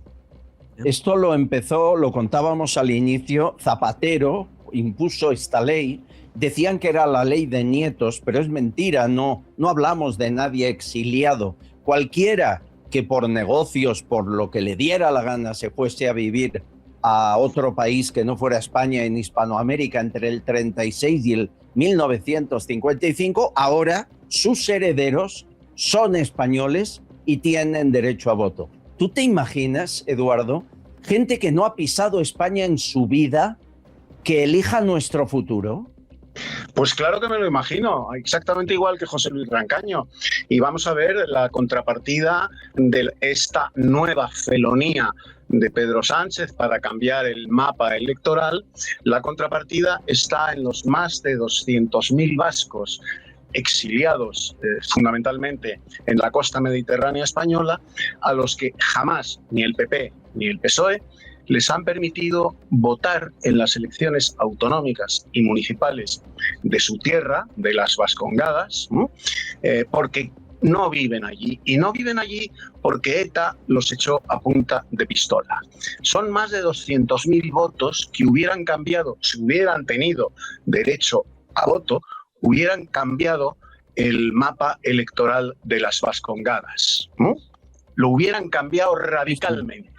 Esto lo contábamos al inicio, Zapatero impuso esta ley. Decían que era la ley de nietos, pero es mentira, no hablamos de nadie exiliado. Cualquiera que por negocios, por lo que le diera la gana, se fuese a vivir a otro país que no fuera España en Hispanoamérica entre el 36 y el 1955, ahora sus herederos son españoles y tienen derecho a voto. ¿Tú te imaginas, Eduardo, gente que no ha pisado España en su vida, que elija nuestro futuro? Pues claro que me lo imagino, exactamente igual que José Luis Rancaño. Y vamos a ver la contrapartida de esta nueva felonía de Pedro Sánchez para cambiar el mapa electoral. La contrapartida está en los más de 200.000 vascos exiliados fundamentalmente en la costa mediterránea española, a los que jamás ni el PP ni el PSOE les han permitido votar en las elecciones autonómicas y municipales de su tierra, de las Vascongadas, porque no viven allí. Y no viven allí porque ETA los echó a punta de pistola. Son más de 200.000 votos que hubieran cambiado, si hubieran tenido derecho a voto, hubieran cambiado el mapa electoral de las Vascongadas. Lo hubieran cambiado radicalmente.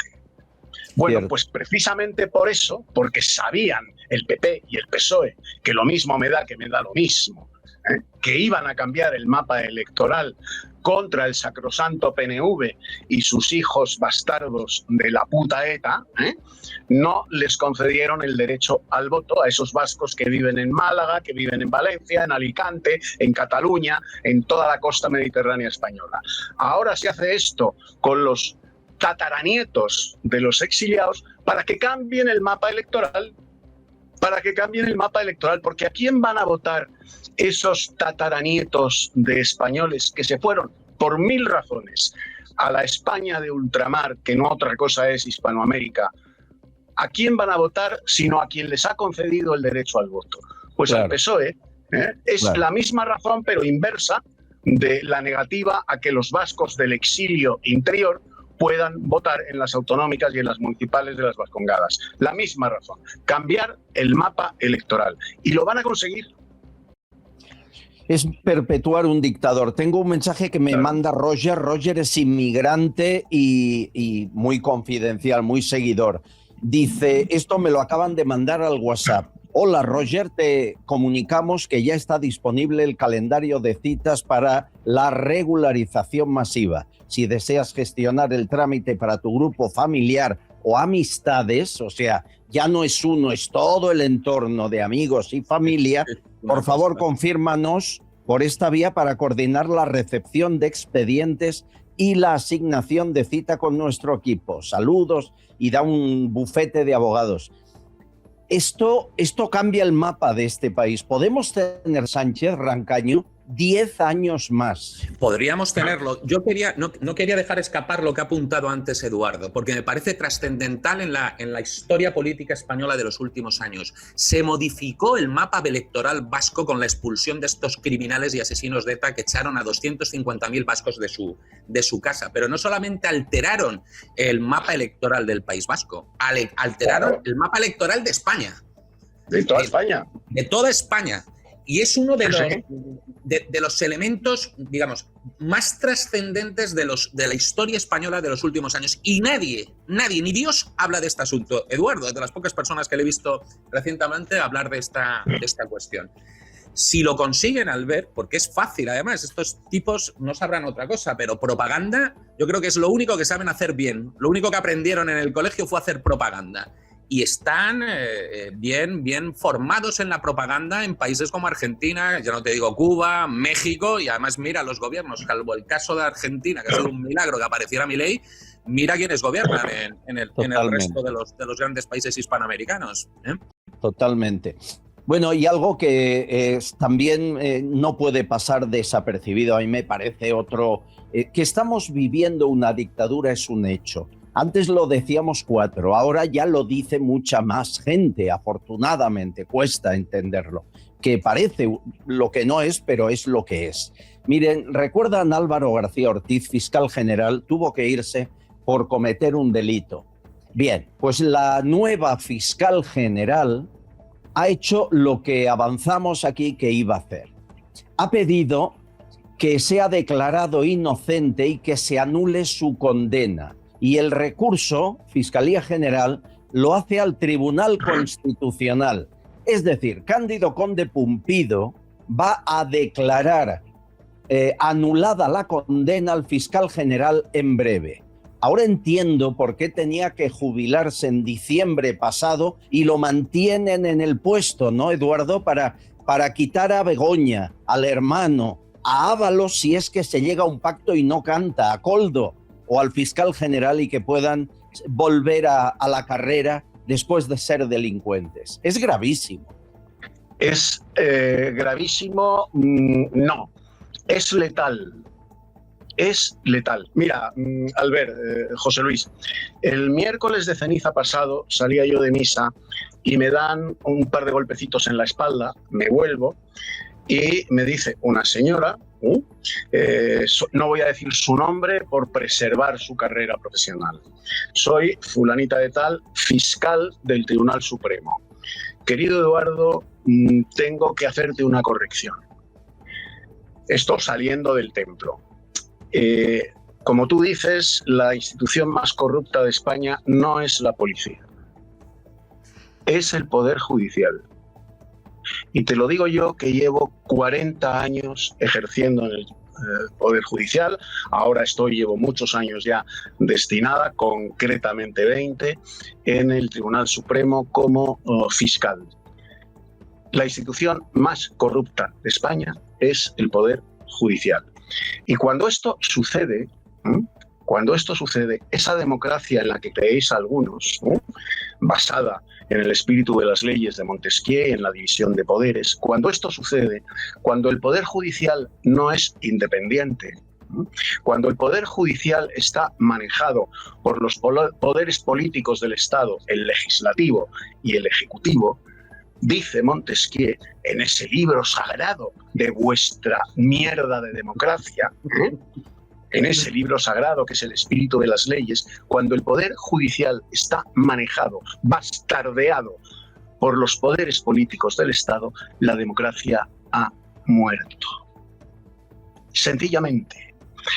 Bueno, pues precisamente por eso, porque sabían el PP y el PSOE, que lo mismo me da que me da lo mismo, que iban a cambiar el mapa electoral contra el sacrosanto PNV y sus hijos bastardos de la puta ETA, no les concedieron el derecho al voto a esos vascos que viven en Málaga, que viven en Valencia, en Alicante, en Cataluña, en toda la costa mediterránea española. Ahora se hace esto con los tataranietos de los exiliados para que cambien el mapa electoral, porque ¿a quién van a votar esos tataranietos de españoles que se fueron por 1000 razones a la España de ultramar, que no otra cosa es Hispanoamérica? ¿A quién van a votar sino a quien les ha concedido el derecho al voto? Pues claro, al PSOE. Es la misma razón, pero inversa, de la negativa a que los vascos del exilio interior puedan votar en las autonómicas y en las municipales de las Vascongadas. La misma razón, cambiar el mapa electoral. Y lo van a conseguir. Es perpetuar un dictador. Tengo un mensaje que me manda Roger. Roger es inmigrante y muy confidencial, muy seguidor. Dice, esto me lo acaban de mandar al WhatsApp. Hola Roger, te comunicamos que ya está disponible el calendario de citas para la regularización masiva. Si deseas gestionar el trámite para tu grupo familiar o amistades, o sea, ya no es uno, es todo el entorno de amigos y familia, por favor, confírmanos por esta vía para coordinar la recepción de expedientes y la asignación de cita con nuestro equipo. Saludos, y da un bufete de abogados. Esto cambia el mapa de este país. ¿Podemos tener, Sánchez Rancaño, 10 años más? Podríamos tenerlo. Yo no quería dejar escapar lo que ha apuntado antes Eduardo, porque me parece trascendental en la historia política española de los últimos años. Se modificó el mapa electoral vasco con la expulsión de estos criminales y asesinos de ETA que echaron a 250.000 vascos de su casa. Pero no solamente alteraron el mapa electoral del País Vasco, alteraron el mapa electoral de España. De toda España. De toda España. Y es uno de los elementos, digamos, más trascendentes de la historia española de los últimos años. Y nadie, ni Dios habla de este asunto. Eduardo es de las pocas personas que le he visto recientemente hablar de esta cuestión. Si lo consiguen, Albert, porque es fácil, además, estos tipos no sabrán otra cosa, pero propaganda, yo creo que es lo único que saben hacer bien. Lo único que aprendieron en el colegio fue hacer propaganda. Y están bien formados en la propaganda en países como Argentina, ya no te digo Cuba, México, y además mira los gobiernos, salvo el caso de Argentina, que ha sido un milagro que apareciera Milei, mira quiénes gobiernan en el resto de los grandes países hispanoamericanos. Totalmente. Bueno, y algo que también no puede pasar desapercibido, a mí me parece que estamos viviendo una dictadura es un hecho. Antes lo decíamos 4, ahora ya lo dice mucha más gente, afortunadamente, cuesta entenderlo, que parece lo que no es, pero es lo que es. Miren, ¿recuerdan Álvaro García Ortiz, fiscal general? Tuvo que irse por cometer un delito. Bien, pues la nueva fiscal general ha hecho lo que avanzamos aquí que iba a hacer. Ha pedido que sea declarado inocente y que se anule su condena. Y el recurso, Fiscalía General, lo hace al Tribunal Constitucional. Es decir, Cándido Conde Pumpido va a declarar anulada la condena al fiscal general en breve. Ahora entiendo por qué tenía que jubilarse en diciembre pasado y lo mantienen en el puesto, ¿no, Eduardo? Para quitar a Begoña, al hermano, a Ábalos si es que se llega a un pacto y no canta, a Koldo o al fiscal general y que puedan volver a la carrera después de ser delincuentes. Es gravísimo. Es gravísimo, no. Es letal. Es letal. Mira, Albert, José Luis, el miércoles de ceniza pasado salía yo de misa y me dan un par de golpecitos en la espalda, me vuelvo y me dice una señora, no voy a decir su nombre por preservar su carrera profesional. Soy fulanita de tal, fiscal del Tribunal Supremo. Querido Eduardo, tengo que hacerte una corrección. Esto saliendo del templo. Como tú dices, la institución más corrupta de España no es la policía, es el Poder Judicial. Y te lo digo yo, que llevo 40 años ejerciendo en el Poder Judicial. Ahora llevo muchos años ya destinada, concretamente 20, en el Tribunal Supremo como fiscal. La institución más corrupta de España es el Poder Judicial. Y cuando esto sucede, esa democracia en la que creéis algunos, basada en el espíritu de las leyes de Montesquieu y en la división de poderes, cuando esto sucede, cuando el Poder Judicial no es independiente, cuando el Poder Judicial está manejado por los poderes políticos del Estado, el legislativo y el ejecutivo, dice Montesquieu en ese libro sagrado de vuestra mierda de democracia, en ese libro sagrado que es el espíritu de las leyes, cuando el Poder Judicial está manejado, bastardeado por los poderes políticos del Estado, la democracia ha muerto. Sencillamente.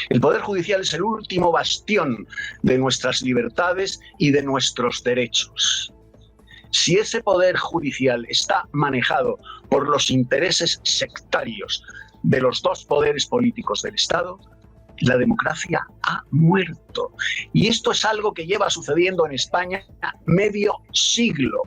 El Poder Judicial es el último bastión de nuestras libertades y de nuestros derechos. Si ese Poder Judicial está manejado por los intereses sectarios de los dos poderes políticos del Estado, la democracia ha muerto. Y esto es algo que lleva sucediendo en España medio siglo.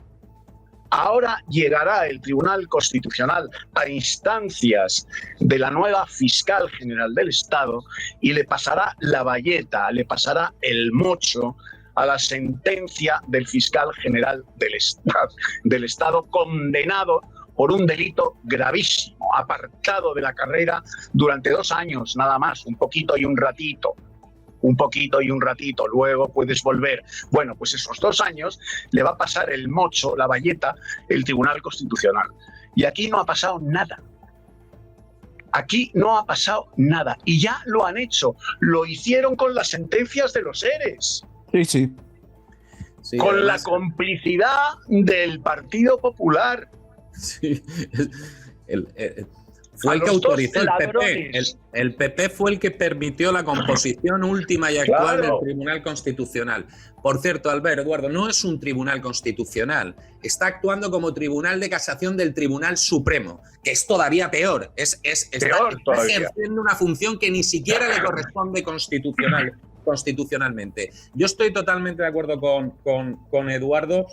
Ahora llegará el Tribunal Constitucional a instancias de la nueva fiscal general del Estado y le pasará la bayeta, le pasará el mocho a la sentencia del fiscal general del Estado condenado por un delito gravísimo, apartado de la carrera durante 2 años, nada más, un poquito y un ratito, luego puedes volver. Bueno, pues esos 2 años le va a pasar el mocho, la bayeta, el Tribunal Constitucional. Y aquí no ha pasado nada. Aquí no ha pasado nada. Y ya lo han hecho. Lo hicieron con las sentencias de los ERES. Sí. Con además, la complicidad del Partido Popular. Sí. Fue el que autorizó el PP. El PP fue el que permitió la composición última y actual del Tribunal Constitucional. Por cierto, Albert, Eduardo, no es un tribunal constitucional. Está actuando como tribunal de casación del Tribunal Supremo, que es todavía peor. Está ejerciendo una función que ni siquiera le corresponde constitucionalmente. Yo estoy totalmente de acuerdo con Eduardo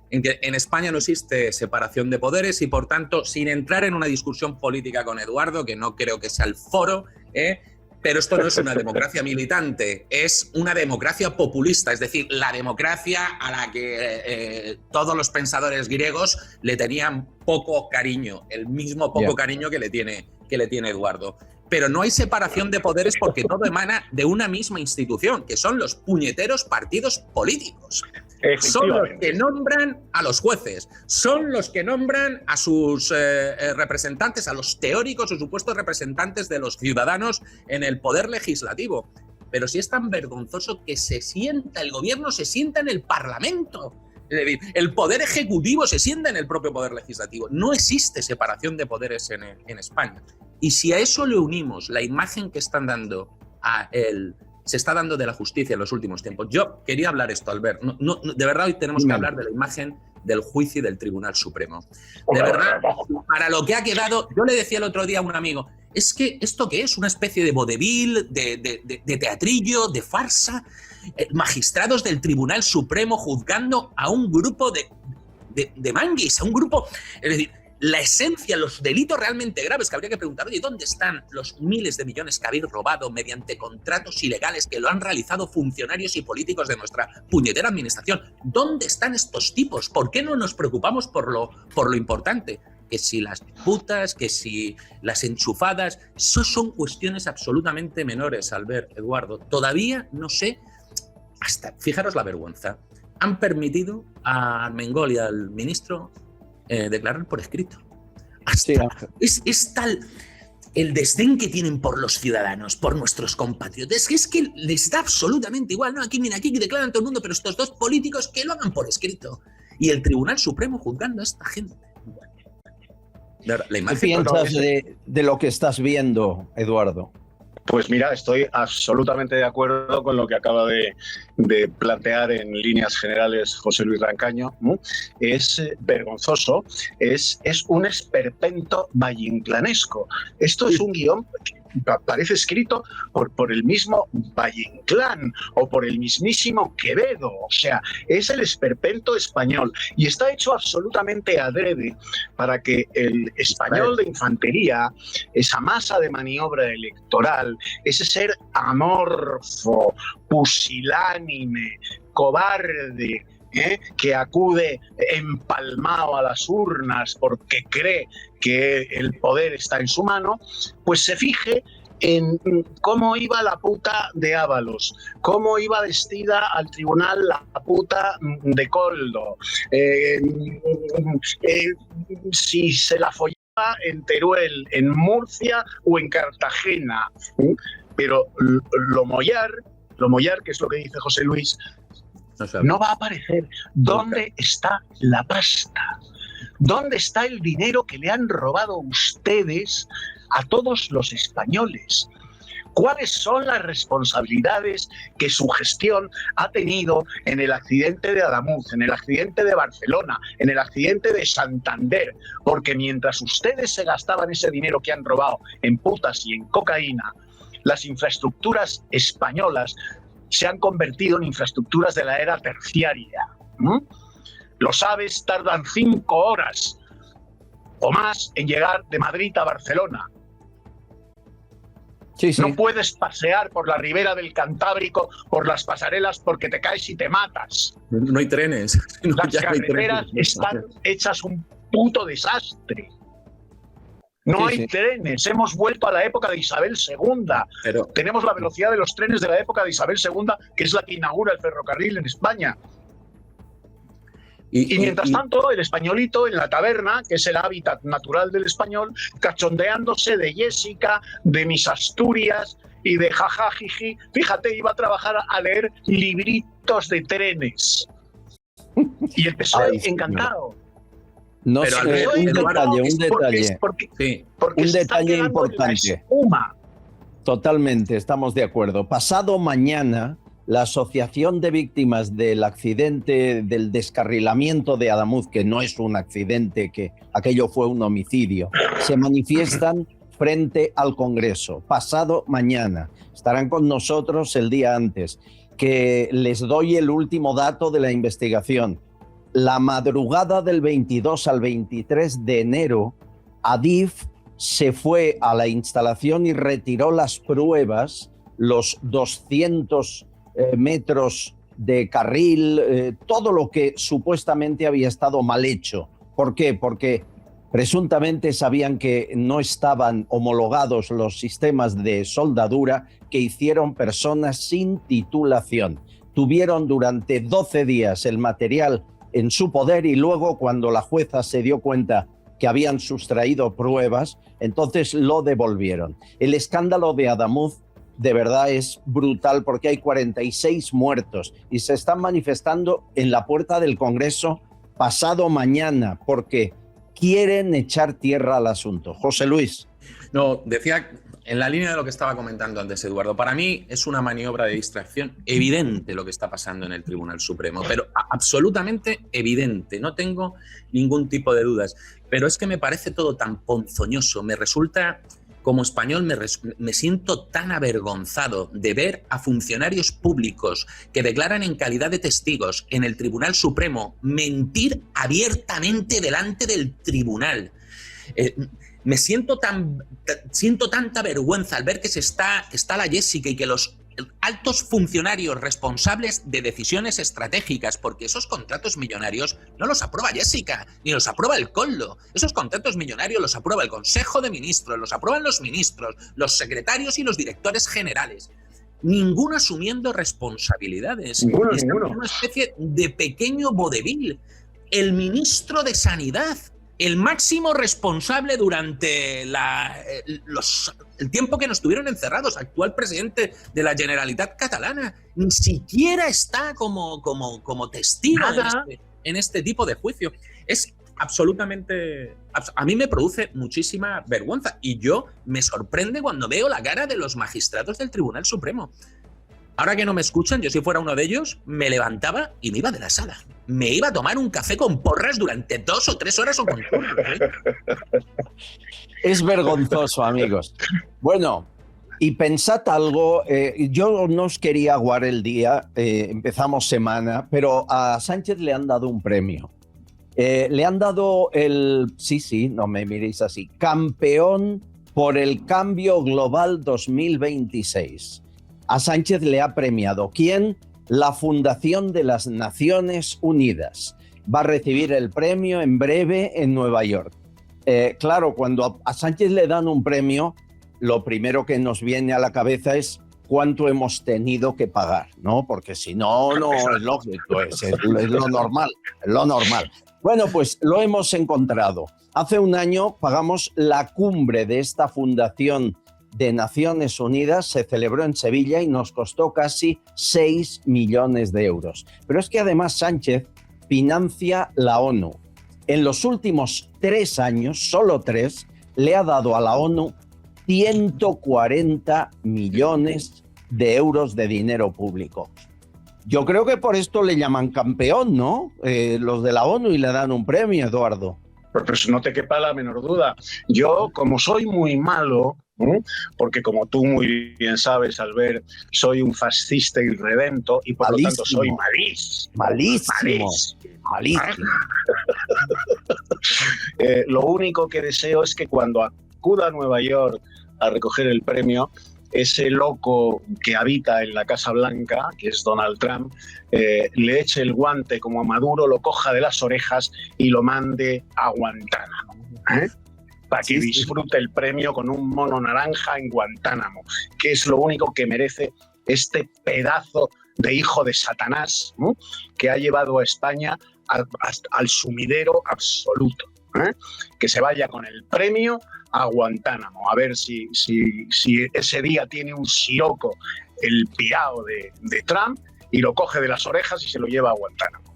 en que en España no existe separación de poderes y, por tanto, sin entrar en una discusión política con Eduardo, que no creo que sea el foro, pero esto no es una democracia militante, es una democracia populista, es decir, la democracia a la que todos los pensadores griegos le tenían poco cariño, el mismo poco cariño que le tiene Eduardo. Pero no hay separación de poderes porque todo emana de una misma institución, que son los puñeteros partidos políticos. Son los que nombran a los jueces, son los que nombran a sus representantes, a los teóricos o supuestos representantes de los ciudadanos en el poder legislativo. Pero si es tan vergonzoso que el gobierno se sienta en el Parlamento. Es decir, el poder ejecutivo se sienta en el propio poder legislativo. No existe separación de poderes en España. Y si a eso le unimos la imagen que se está dando de la justicia en los últimos tiempos. Yo quería hablar esto, Albert. De verdad, hoy tenemos que hablar de la imagen del juicio y del Tribunal Supremo. De verdad, para lo que ha quedado, yo le decía el otro día a un amigo, es que ¿esto qué es? Una especie de vodevil, de teatrillo, de farsa. Magistrados del Tribunal Supremo juzgando a un grupo de manguis, a un grupo... Es decir, la esencia, los delitos realmente graves que habría que preguntar, oye, ¿dónde están los miles de millones que habéis robado mediante contratos ilegales que lo han realizado funcionarios y políticos de nuestra puñetera administración? ¿Dónde están estos tipos? ¿Por qué no nos preocupamos por lo importante? Que si las putas, que si las enchufadas, eso son cuestiones absolutamente menores, Albert, Eduardo. Todavía no sé, fijaros la vergüenza, han permitido a Armengol y al ministro declarar por escrito. Es tal el desdén que tienen por los ciudadanos, por nuestros compatriotas, es que les da absolutamente igual, ¿no? Aquí declaran todo el mundo, pero estos dos políticos que lo hagan por escrito. Y el Tribunal Supremo juzgando a esta gente. ¿Qué piensas de lo que estás viendo, Eduardo? Pues mira, estoy absolutamente de acuerdo con lo que acaba de plantear en líneas generales José Luis Rancaño. Es vergonzoso, es un esperpento valleinclanesco. Esto es un guión que parece escrito por el mismo Valle Inclán o por el mismísimo Quevedo. O sea, es el esperpento español y está hecho absolutamente adrede para que el español de infantería, esa masa de maniobra electoral, ese ser amorfo, pusilánime, cobarde, que acude empalmado a las urnas porque cree que el poder está en su mano, pues se fije en cómo iba la puta de Ábalos, cómo iba vestida al tribunal la puta de Coldo, si se la follaba en Teruel, en Murcia o en Cartagena. Pero lo mollar, que es lo que dice José Luis, no va a aparecer. ¿Dónde está la pasta? ¿Dónde está el dinero que le han robado ustedes a todos los españoles? ¿Cuáles son las responsabilidades que su gestión ha tenido en el accidente de Adamuz, en el accidente de Barcelona, en el accidente de Santander? Porque mientras ustedes se gastaban ese dinero que han robado en putas y en cocaína, las infraestructuras españolas se han convertido en infraestructuras de la era terciaria. Los AVEs tardan 5 horas o más en llegar de Madrid a Barcelona. Sí, sí. No puedes pasear por la ribera del Cantábrico, por las pasarelas, porque te caes y te matas. No hay trenes. Las carreteras están hechas un puto desastre. No hay trenes. Hemos vuelto a la época de Isabel II. Pero tenemos la velocidad de los trenes de la época de Isabel II, que es la que inaugura el ferrocarril en España. Y mientras tanto, el españolito en la taberna, que es el hábitat natural del español, cachondeándose de Jessica, de mis Asturias y de jajajiji. Fíjate, iba a trabajar a leer libritos de trenes. Y el PSOE encantado. No sé, un detalle importante. Totalmente, estamos de acuerdo. Pasado mañana, la Asociación de Víctimas del Accidente del Descarrilamiento de Adamuz, que no es un accidente, que aquello fue un homicidio, se manifiestan frente al Congreso. Pasado mañana. Estarán con nosotros el día antes. Que les doy el último dato de la investigación. La madrugada del 22 al 23 de enero, Adif se fue a la instalación y retiró las pruebas, los 200 metros de carril, todo lo que supuestamente había estado mal hecho. ¿Por qué? Porque presuntamente sabían que no estaban homologados los sistemas de soldadura que hicieron personas sin titulación. Tuvieron durante 12 días el material en su poder y luego, cuando la jueza se dio cuenta que habían sustraído pruebas, entonces lo devolvieron. El escándalo de Adamuz de verdad es brutal, porque hay 46 muertos y se están manifestando en la puerta del Congreso pasado mañana porque quieren echar tierra al asunto. José Luis. No, decía, en la línea de lo que estaba comentando antes Eduardo, para mí es una maniobra de distracción evidente lo que está pasando en el Tribunal Supremo, pero absolutamente evidente, no tengo ningún tipo de dudas. Pero es que me parece todo tan ponzoñoso, me resulta... Como español me siento tan avergonzado de ver a funcionarios públicos que declaran en calidad de testigos en el Tribunal Supremo mentir abiertamente delante del tribunal. Siento tanta vergüenza al ver que está la Jessica y que los altos funcionarios responsables de decisiones estratégicas, porque esos contratos millonarios no los aprueba Jessica, ni los aprueba el Coldo. Esos contratos millonarios los aprueba el Consejo de Ministros, los aprueban los ministros, los secretarios y los directores generales. Ninguno asumiendo responsabilidades. Ninguno. Una especie de pequeño vodevil. El ministro de Sanidad, el máximo responsable durante el tiempo que nos tuvieron encerrados, actual presidente de la Generalitat Catalana, ni siquiera está como testigo en este tipo de juicio. Es absolutamente... A mí me produce muchísima vergüenza y me sorprende cuando veo la cara de los magistrados del Tribunal Supremo. Ahora que no me escuchan, yo si fuera uno de ellos, me levantaba y me iba de la sala. Me iba a tomar un café con porras durante 2 o 3 horas o con todo. Es vergonzoso, amigos. Bueno, y pensad algo, yo no os quería aguar el día, empezamos semana, pero a Sánchez le han dado un premio. Le han dado no me miréis así, campeón por el cambio global 2026. A Sánchez le ha premiado. ¿Quién? La Fundación de las Naciones Unidas. Va a recibir el premio en breve en Nueva York. Claro, cuando a Sánchez le dan un premio, lo primero que nos viene a la cabeza es cuánto hemos tenido que pagar, ¿no? Porque si no, no es lógico, es lo normal, es lo normal. Bueno, pues lo hemos encontrado. Hace un año pagamos la cumbre de esta fundación de Naciones Unidas, se celebró en Sevilla y nos costó casi 6 millones de euros. Pero es que además Sánchez financia la ONU. En los últimos 3 años, solo 3, le ha dado a la ONU 140 millones de euros de dinero público. Yo creo que por esto le llaman campeón, ¿no? Los de la ONU, y le dan un premio, Eduardo. Pero no te quepa la menor duda. Yo, como soy muy malo, porque como tú muy bien sabes, Albert, soy un fascista irredento y por lo tanto soy malísimo. Lo único que deseo es que cuando acuda a Nueva York a recoger el premio, ese loco que habita en la Casa Blanca, que es Donald Trump, le eche el guante como a Maduro, lo coja de las orejas y lo mande a Guantánamo, para que disfrute el premio con un mono naranja en Guantánamo, que es lo único que merece este pedazo de hijo de Satanás, que ha llevado a España al sumidero absoluto. Que se vaya con el premio a Guantánamo, a ver si ese día tiene un siroco el pirao de Trump y lo coge de las orejas y se lo lleva a Guantánamo.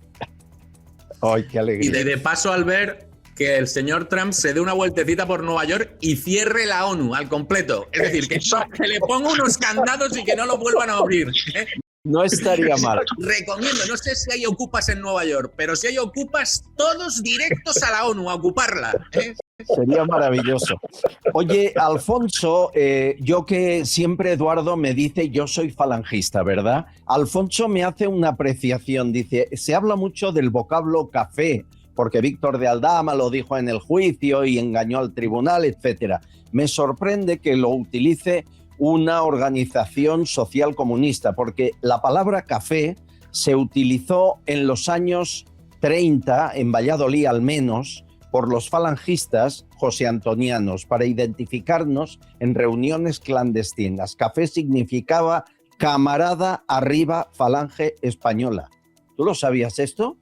¡Ay, qué alegría! Y de paso, al ver que el señor Trump se dé una vueltecita por Nueva York y cierre la ONU al completo. Es decir, que le ponga unos candados y que no lo vuelvan a abrir. No estaría mal. Recomiendo, no sé si hay ocupas en Nueva York, pero si hay ocupas, todos directos a la ONU a ocuparla. Sería maravilloso. Oye, Alfonso, yo que siempre Eduardo me dice, yo soy falangista, ¿verdad? Alfonso me hace una apreciación, dice, se habla mucho del vocablo café, porque Víctor de Aldama lo dijo en el juicio y engañó al tribunal, etcétera. Me sorprende que lo utilice una organización social comunista, porque la palabra café se utilizó en los años 30, en Valladolid al menos, por los falangistas joseantonianos, para identificarnos en reuniones clandestinas. Café significaba camarada arriba falange española. ¿Tú lo sabías esto?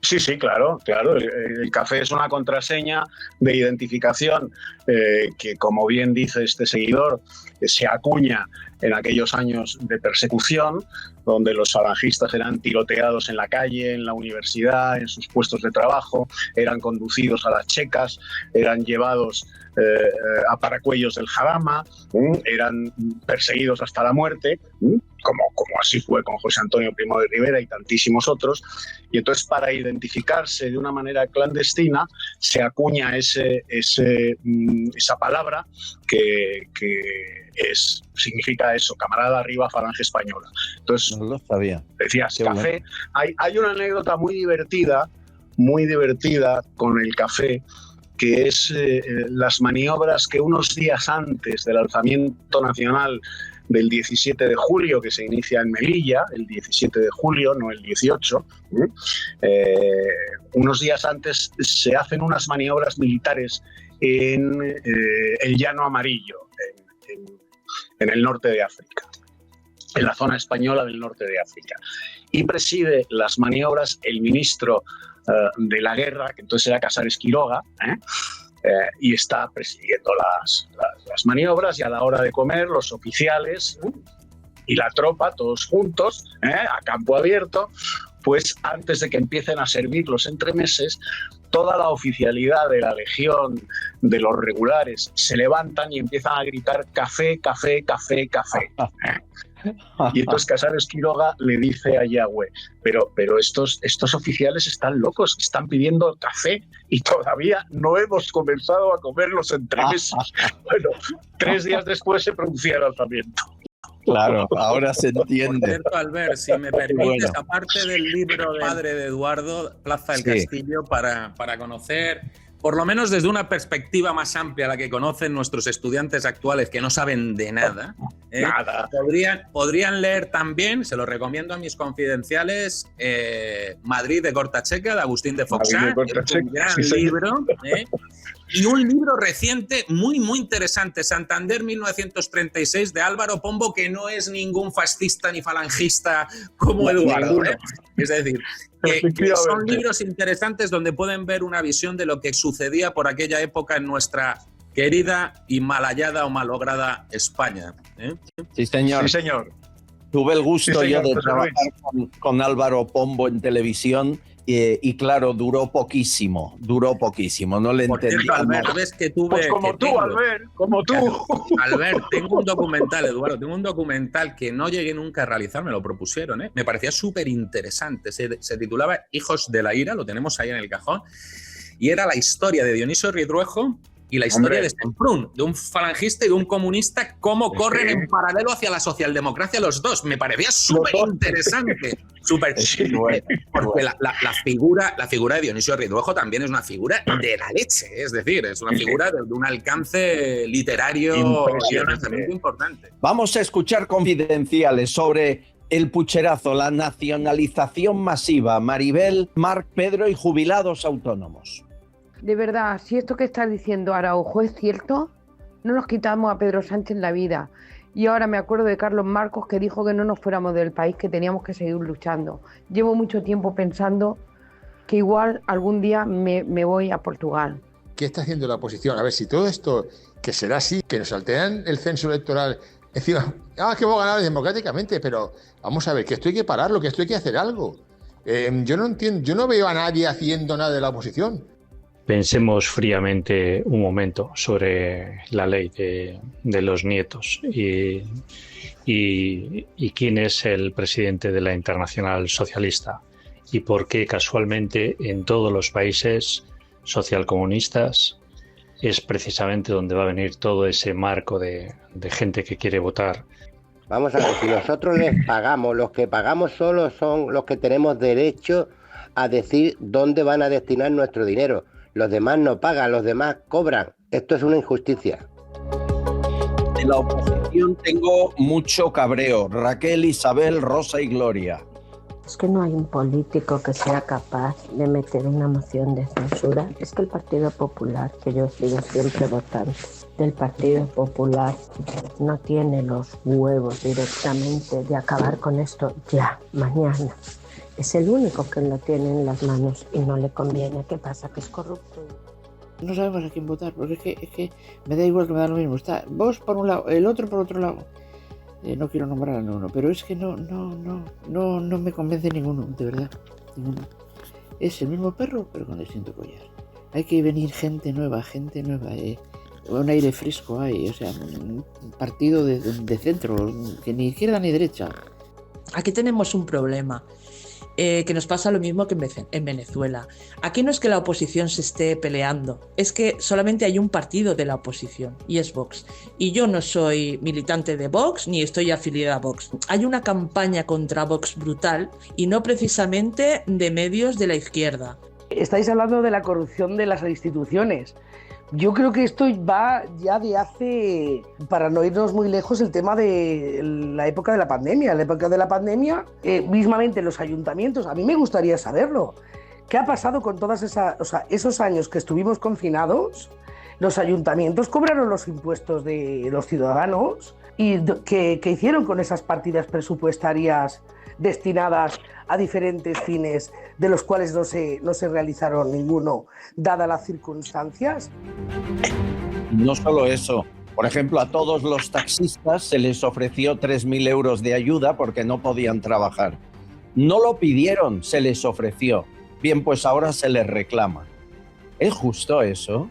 Sí, claro. El café es una contraseña de identificación que, como bien dice este seguidor, se acuña en aquellos años de persecución, donde los falangistas eran tiroteados en la calle, en la universidad, en sus puestos de trabajo, eran conducidos a las checas, eran llevados a paracuellos del Jarama, eran perseguidos hasta la muerte, como así fue con José Antonio Primo de Rivera y tantísimos otros. Y entonces, para identificarse de una manera clandestina, se acuña esa palabra que significa eso, camarada arriba falange española. Entonces, no lo sabía. Decías Qué café. Bueno. Hay una anécdota muy divertida con el café, que es las maniobras que unos días antes del alzamiento nacional del 17 de julio, que se inicia en Melilla, el 17 de julio, no el 18, unos días antes se hacen unas maniobras militares en el Llano Amarillo, en el norte de África, en la zona española del norte de África. Y preside las maniobras el ministro de la guerra, que entonces era Casares Quiroga, y está presidiendo las maniobras, y a la hora de comer los oficiales y la tropa, todos juntos, a campo abierto, pues antes de que empiecen a servir los entremeses, toda la oficialidad de la Legión, de los regulares, se levantan y empiezan a gritar café, café, café, café. Y entonces Casares Quiroga le dice a Yahweh, pero estos oficiales están locos, están pidiendo café y todavía no hemos comenzado a comer los entremeses. Bueno, 3 días después se producía el alzamiento. Claro, ahora se entiende. Por cierto, Albert, si me permites, aparte del libro de padre de Eduardo, Plaza del Castillo, para conocer, por lo menos desde una perspectiva más amplia, la que conocen nuestros estudiantes actuales que no saben de nada, nada. Podrían leer también, se lo recomiendo a mis confidenciales, Madrid de Cortacheca, de Agustín de Foxá, un gran libro. Y un libro reciente muy, muy interesante, Santander 1936, de Álvaro Pombo, que no es ningún fascista ni falangista como Eduardo. Es decir, que son libros interesantes donde pueden ver una visión de lo que sucedía por aquella época en nuestra querida y malayada o malograda España. Sí, señor. Sí, señor. Tuve el gusto sí, señor, yo de trabajar con Álvaro Pombo en televisión. Y claro, duró poquísimo, no le entendí. Albert, ves que tuve, pues como tú, Albert, como tú. Albert, tengo un documental, Eduardo, que no llegué nunca a realizar, me lo propusieron, me parecía súper interesante, se titulaba Hijos de la Ira, lo tenemos ahí en el cajón, y era la historia de Dionisio Ridruejo Y la historia de Semprún, de un falangista y de un comunista, cómo corren en paralelo hacia la socialdemocracia los dos. Me parecía súper interesante. Porque la figura de Dionisio Ridruejo también es una figura de la leche. Es decir, es una figura de un alcance literario y importante. Vamos a escuchar confidenciales sobre el pucherazo, la nacionalización masiva. Maribel, Marc, Pedro y jubilados autónomos. De verdad, si esto que estás diciendo, Araujo, es cierto, no nos quitamos a Pedro Sánchez la vida. Y ahora me acuerdo de Carlos Marcos, que dijo que no nos fuéramos del país, que teníamos que seguir luchando. Llevo mucho tiempo pensando que igual algún día me voy a Portugal. ¿Qué está haciendo la oposición? A ver, si todo esto, que será así, que nos alteran el censo electoral, encima, que hemos ganado democráticamente, pero vamos a ver, que esto hay que pararlo, que esto hay que hacer algo. Yo no entiendo, yo no veo a nadie haciendo nada de la oposición. Pensemos fríamente un momento sobre la ley de los nietos y quién es el presidente de la Internacional Socialista y por qué casualmente en todos los países socialcomunistas es precisamente donde va a venir todo ese marco de gente que quiere votar. Vamos a ver, si nosotros les pagamos, los que pagamos solo son los que tenemos derecho a decir dónde van a destinar nuestro dinero. Los demás no pagan, los demás cobran. Esto es una injusticia. De la oposición tengo mucho cabreo. Raquel, Isabel, Rosa y Gloria. Es que no hay un político que sea capaz de meter una moción de censura. Es que el Partido Popular, que yo he sido siempre votante del Partido Popular, no tiene los huevos directamente de acabar con esto ya, mañana. Es el único que lo tiene en las manos y no le conviene. ¿Qué pasa? Que es corrupto. No sabemos a quién votar, porque es que me da igual, que me da lo mismo. Está vos por un lado, el otro por otro lado. No quiero nombrar a ninguno, pero es que no me convence ninguno, de verdad. Ninguno. Es el mismo perro, pero con distinto collar. Hay que venir gente nueva. Un aire fresco hay, o sea, un partido de centro, que ni izquierda ni derecha. Aquí tenemos un problema. Que nos pasa lo mismo que en Venezuela. Aquí no es que la oposición se esté peleando, es que solamente hay un partido de la oposición y es Vox. Y yo no soy militante de Vox ni estoy afiliada a Vox. Hay una campaña contra Vox brutal y no precisamente de medios de la izquierda. Estáis hablando de la corrupción de las instituciones. Yo creo que esto va ya de hace, para no irnos muy lejos, el tema de la época de la pandemia. En la época de la pandemia, mismamente los ayuntamientos, a mí me gustaría saberlo. ¿Qué ha pasado con todas esos años que estuvimos confinados? Los ayuntamientos cobraron los impuestos de los ciudadanos y ¿qué hicieron con esas partidas presupuestarias destinadas a diferentes fines, de los cuales no se realizaron ninguno, dadas las circunstancias? No solo eso. Por ejemplo, a todos los taxistas se les ofreció 3.000 euros de ayuda porque no podían trabajar. No lo pidieron, se les ofreció. Bien, pues ahora se les reclama. ¿Es justo eso?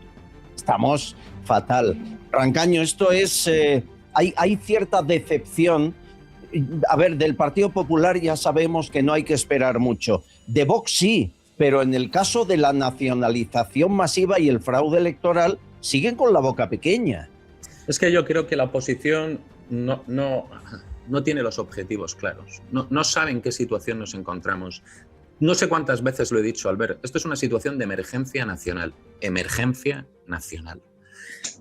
Estamos fatal. Rancaño, esto es... hay cierta decepción. A ver, del Partido Popular ya sabemos que no hay que esperar mucho. De Vox sí, pero en el caso de la nacionalización masiva y el fraude electoral, siguen con la boca pequeña. Es que yo creo que la oposición no tiene los objetivos claros. No sabe en qué situación nos encontramos. No sé cuántas veces lo he dicho, Albert. Esto es una situación de emergencia nacional. Emergencia nacional.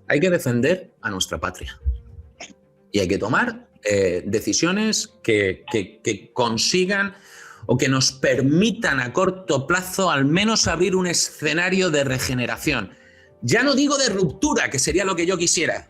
Hay que defender a nuestra patria. Y hay que tomar decisiones que consigan o que nos permitan a corto plazo al menos abrir un escenario de regeneración. Ya no digo de ruptura, que sería lo que yo quisiera,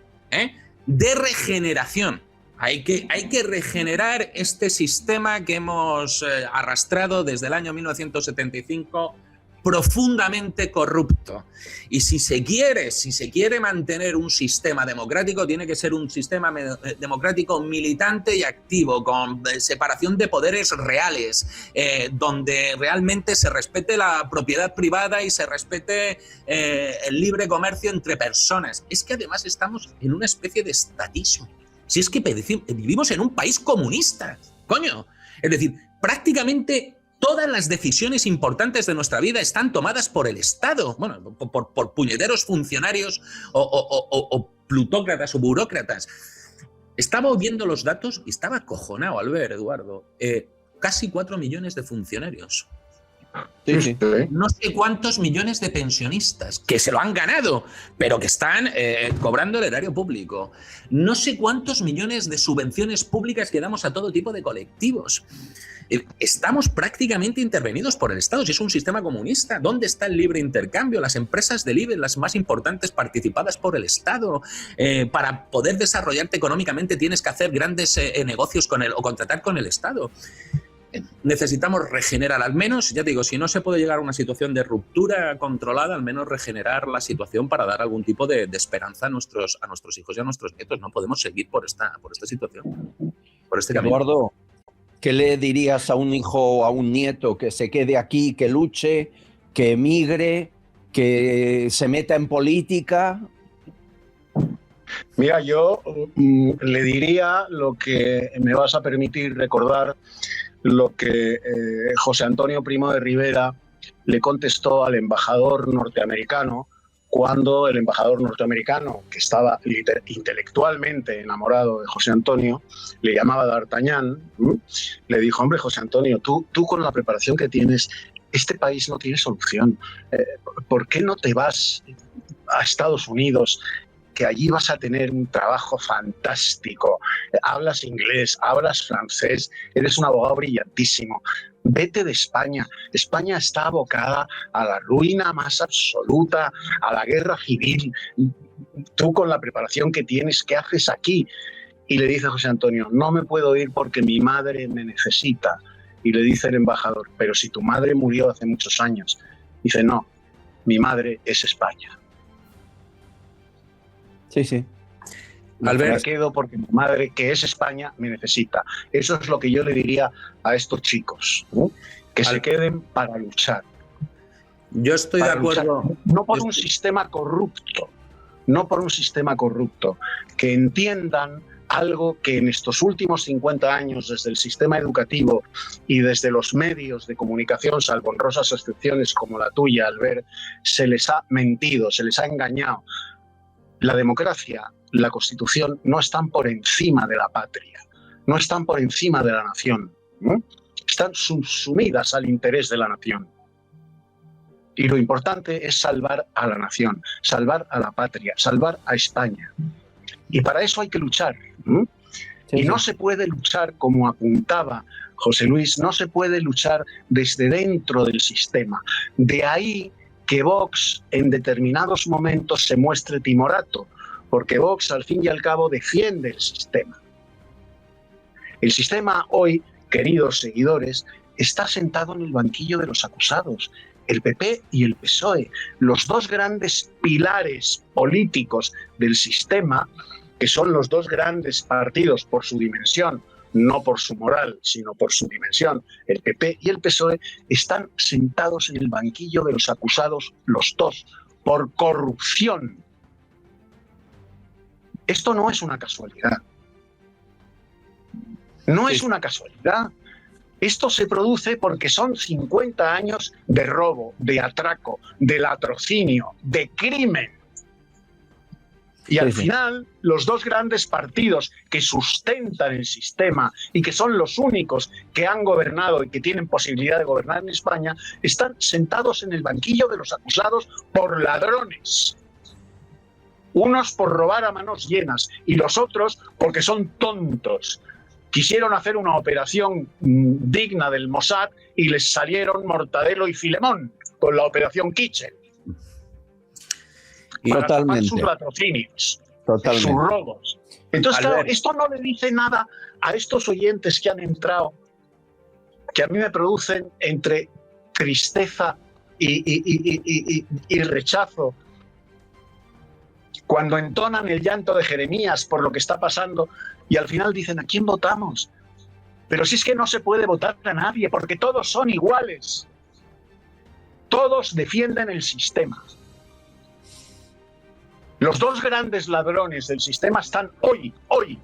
de regeneración. Hay que regenerar este sistema que hemos arrastrado desde el año 1975, profundamente corrupto. Y si se quiere mantener un sistema democrático, tiene que ser un sistema democrático militante y activo, con separación de poderes reales, donde realmente se respete la propiedad privada y se respete el libre comercio entre personas. Es que además estamos en una especie de estatismo. Si es que vivimos en un país comunista, coño. Es decir, prácticamente Todas las decisiones importantes de nuestra vida están tomadas por el Estado, bueno, por puñeteros funcionarios o plutócratas o burócratas. Estaba viendo los datos y estaba acojonado al ver, Eduardo, casi 4 millones de funcionarios. Sí, sí. No sé cuántos millones de pensionistas que se lo han ganado, pero que están cobrando el erario público. No sé cuántos millones de subvenciones públicas que damos a todo tipo de colectivos. Estamos prácticamente intervenidos por el Estado. Si es un sistema comunista, ¿dónde está el libre intercambio? Las empresas del IBEX, las más importantes, participadas por el Estado. Para poder desarrollarte económicamente tienes que hacer grandes negocios o contratar con el Estado. Necesitamos regenerar, al menos, ya te digo, si no se puede llegar a una situación de ruptura controlada, al menos regenerar la situación para dar algún tipo de esperanza a nuestros hijos y a nuestros nietos. No podemos seguir por esta situación, por este camino. Eduardo, ¿qué le dirías a un hijo o a un nieto que se quede aquí, que luche, que emigre, que se meta en política? Mira, yo le diría lo que me vas a permitir recordar, lo que José Antonio Primo de Rivera le contestó al embajador norteamericano cuando el embajador norteamericano, que estaba intelectualmente enamorado de José Antonio, le llamaba D'Artagnan, le dijo: hombre, José Antonio, tú con la preparación que tienes, este país no tiene solución. ¿Por qué no te vas a Estados Unidos, que allí vas a tener un trabajo fantástico? Hablas inglés, hablas francés, eres un abogado brillantísimo. Vete de España. España está abocada a la ruina más absoluta, a la guerra civil. Tú, con la preparación que tienes, ¿qué haces aquí? Y le dice José Antonio: no me puedo ir porque mi madre me necesita. Y le dice el embajador: pero si tu madre murió hace muchos años. Dice: no, mi madre es España. Sí, sí. Albert, me quedo porque mi madre, que es España, me necesita. Eso es lo que yo le diría a estos chicos, ¿no? Que se queden para luchar. Yo estoy de acuerdo. Luchar, no por un sistema corrupto, no por un sistema corrupto. Que entiendan algo que en estos últimos 50 años, desde el sistema educativo y desde los medios de comunicación, salvo honrosas excepciones como la tuya, Albert, se les ha mentido, se les ha engañado. La democracia, la Constitución no están por encima de la patria, no están por encima de la nación, ¿no? Están subsumidas al interés de la nación. Y lo importante es salvar a la nación, salvar a la patria, salvar a España. Y para eso hay que luchar, ¿no? Y no se puede luchar, como apuntaba José Luis, no se puede luchar desde dentro del sistema. De ahí que Vox en determinados momentos se muestre timorato, porque Vox al fin y al cabo defiende el sistema. El sistema hoy, queridos seguidores, está sentado en el banquillo de los acusados, el PP y el PSOE, los dos grandes pilares políticos del sistema, que son los dos grandes partidos por su dimensión, no por su moral, sino por su dimensión. El PP y el PSOE están sentados en el banquillo de los acusados, los dos, por corrupción. Esto no es una casualidad. No es una casualidad. Esto se produce porque son 50 años de robo, de atraco, de latrocinio, de crimen. Y al final, los dos grandes partidos que sustentan el sistema y que son los únicos que han gobernado y que tienen posibilidad de gobernar en España, están sentados en el banquillo de los acusados por ladrones. Unos por robar a manos llenas y los otros porque son tontos. Quisieron hacer una operación digna del Mossad y les salieron Mortadelo y Filemón con la operación Kitchen. Para tapar sus latrocinios, sus robos. Entonces, claro, esto no le dice nada a estos oyentes que han entrado, que a mí me producen entre tristeza y rechazo, cuando entonan el llanto de Jeremías por lo que está pasando y al final dicen: ¿a quién votamos? Pero si es que no se puede votar a nadie, porque todos son iguales. Todos defienden el sistema. Los dos grandes ladrones del sistema están hoy,